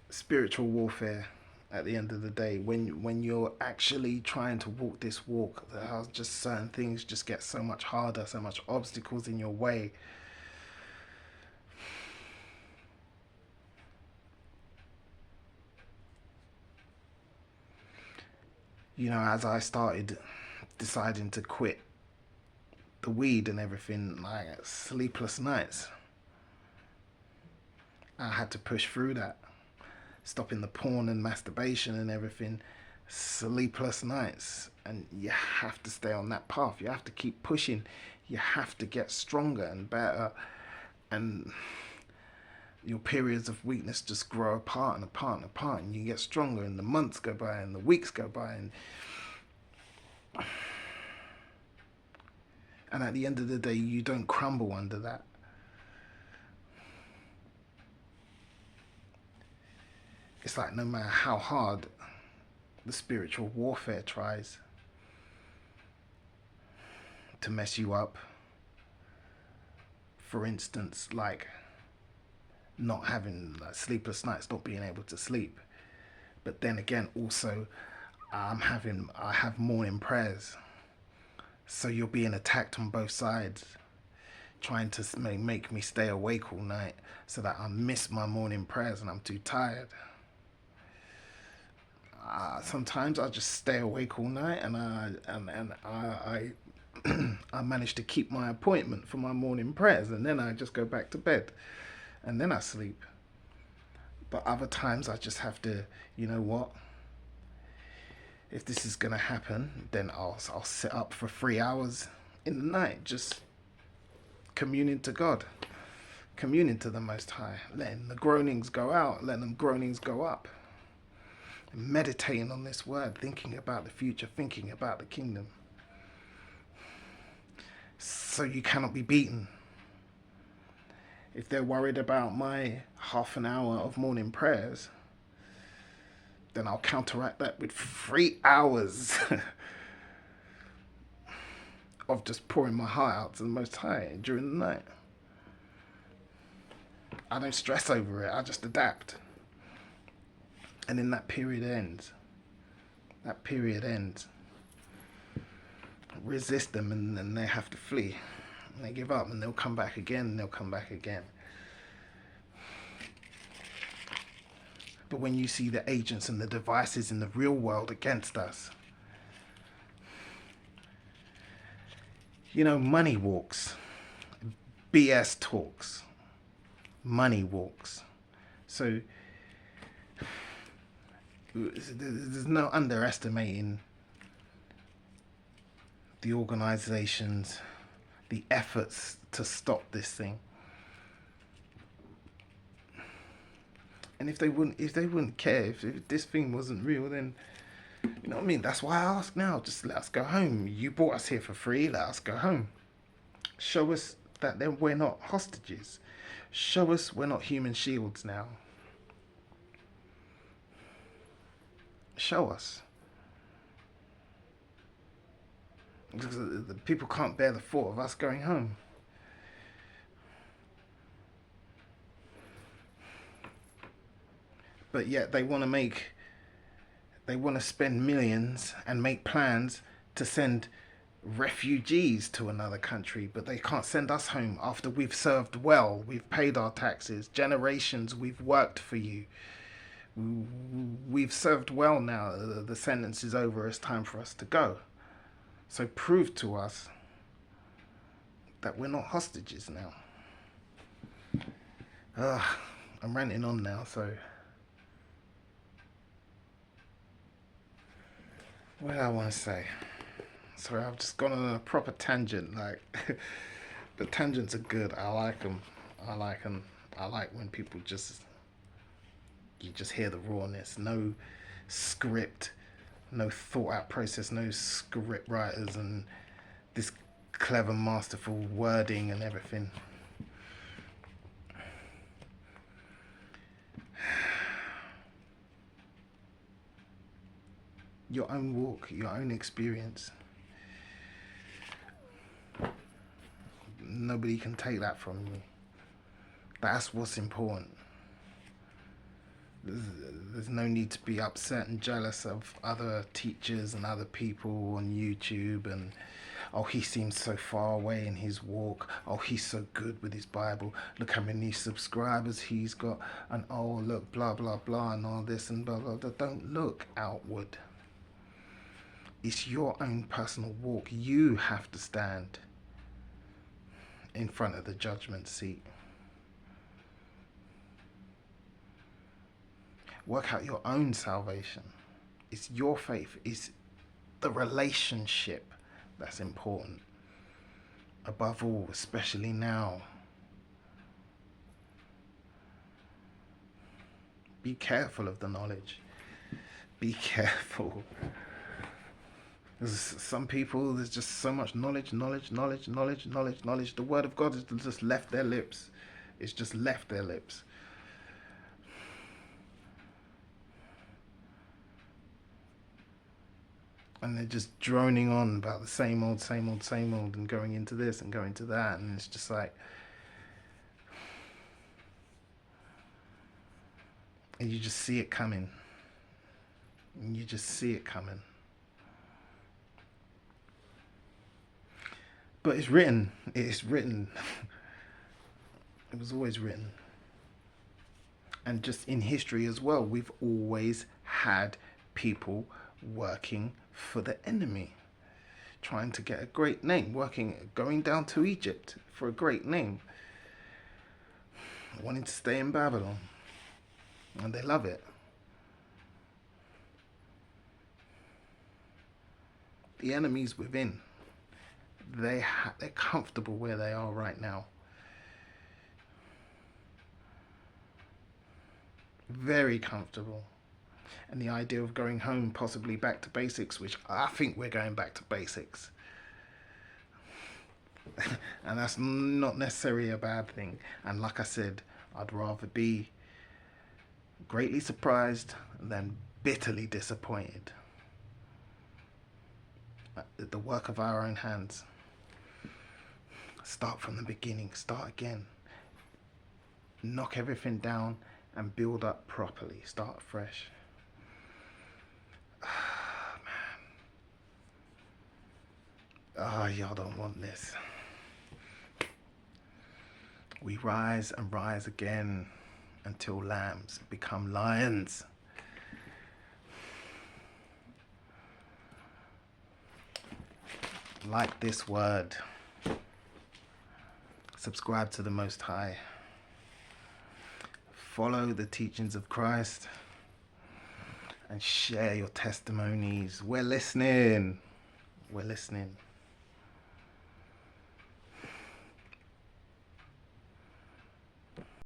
spiritual warfare. At the end of the day, when you're actually trying to walk this walk, there are just certain things just get so much harder, so much obstacles in your way. You know, as I started deciding to quit the weed and everything, like sleepless nights, I had to push through that. Stopping the porn and masturbation and everything, sleepless nights. And you have to stay on that path. You have to keep pushing. You have to get stronger and better. And your periods of weakness just grow apart and apart and apart, and you get stronger, and the months go by and the weeks go by, and at the end of the day, you don't crumble under that. It's like, no matter how hard the spiritual warfare tries to mess you up, for instance, like not having sleepless nights, not being able to sleep. But then again, also, I have morning prayers. So you're being attacked on both sides, trying to make me stay awake all night so that I miss my morning prayers and I'm too tired. Sometimes I just stay awake all night, and I I manage to keep my appointment for my morning prayers, and then I just go back to bed, and then I sleep. But other times I just have to, you know what? If this is gonna happen, then I'll sit up for 3 hours in the night, just communing to God, communing to the Most High, letting the groanings go out, letting the groanings go up. Meditating on this word, thinking about the future, thinking about the kingdom. so you cannot be beaten. If they're worried about my half an hour of morning prayers, then I'll counteract that with 3 hours of just pouring my heart out to the Most High during the night. I don't stress over it, I just adapt. And then that period ends. Resist them, and then they have to flee. And they give up, and they'll come back again, and they'll come back again. But when you see the agents and the devices in the real world against us, money walks, BS talks, money walks. So there's no underestimating the organizations, the efforts to stop this thing. And if they wouldn't care, if this thing wasn't real, then, you know what I mean? That's why I ask now, just let us go home. You brought us here for free, let us go home. Show us that then we're not hostages. Show us we're not human shields now. Show us. Because the people can't bear the thought of us going home. But yet they want to spend millions and make plans to send refugees to another country, but they can't send us home after we've served well, we've paid our taxes, generations we've worked for you. We've served well now, the sentence is over, it's time for us to go. So prove to us that we're not hostages now. I'm ranting on now, so what do I want to say? Sorry, I've just gone on a proper tangent. Like, the tangents are good. I like them. I like when people you just hear the rawness. No script, no thought out process, no script writers and this clever, masterful wording and everything. Your own walk, your own experience. Nobody can take that from you. That's what's important. There's no need to be upset and jealous of other teachers and other people on YouTube and, oh, he seems so far away in his walk. Oh, he's so good with his Bible. Look how many subscribers he's got. And oh, look, blah, blah, blah, and all this and blah, blah, blah. Don't look outward. It's your own personal walk. You have to stand in front of the judgment seat. Work out your own salvation. It's your faith. It's the relationship that's important. Above all, especially now. Be careful of the knowledge. Be careful. There's some people, there's just so much knowledge. The word of God has just left their lips. It's just left their lips. And they're just droning on about the same old, and going into this and going to that. And it's just like, and you just see it coming. But it's written. It's written. It was always written. And just in history as well, we've always had people working for the enemy, trying to get a great name, going down to Egypt for a great name, wanting to stay in Babylon. And they love it. The enemy's within. They're comfortable where they are right now. Very comfortable. And the idea of going home, possibly back to basics, which I think we're going back to basics. And that's not necessarily a bad thing. And like I said, I'd rather be greatly surprised than bitterly disappointed. The work of our own hands. Start from the beginning, start again. Knock everything down and build up properly. Start fresh. Ah, man. Ah, y'all don't want this. We rise and rise again until lambs become lions. Like this word. Subscribe to the Most High. Follow the teachings of Christ. And share your testimonies. We're listening. We're listening.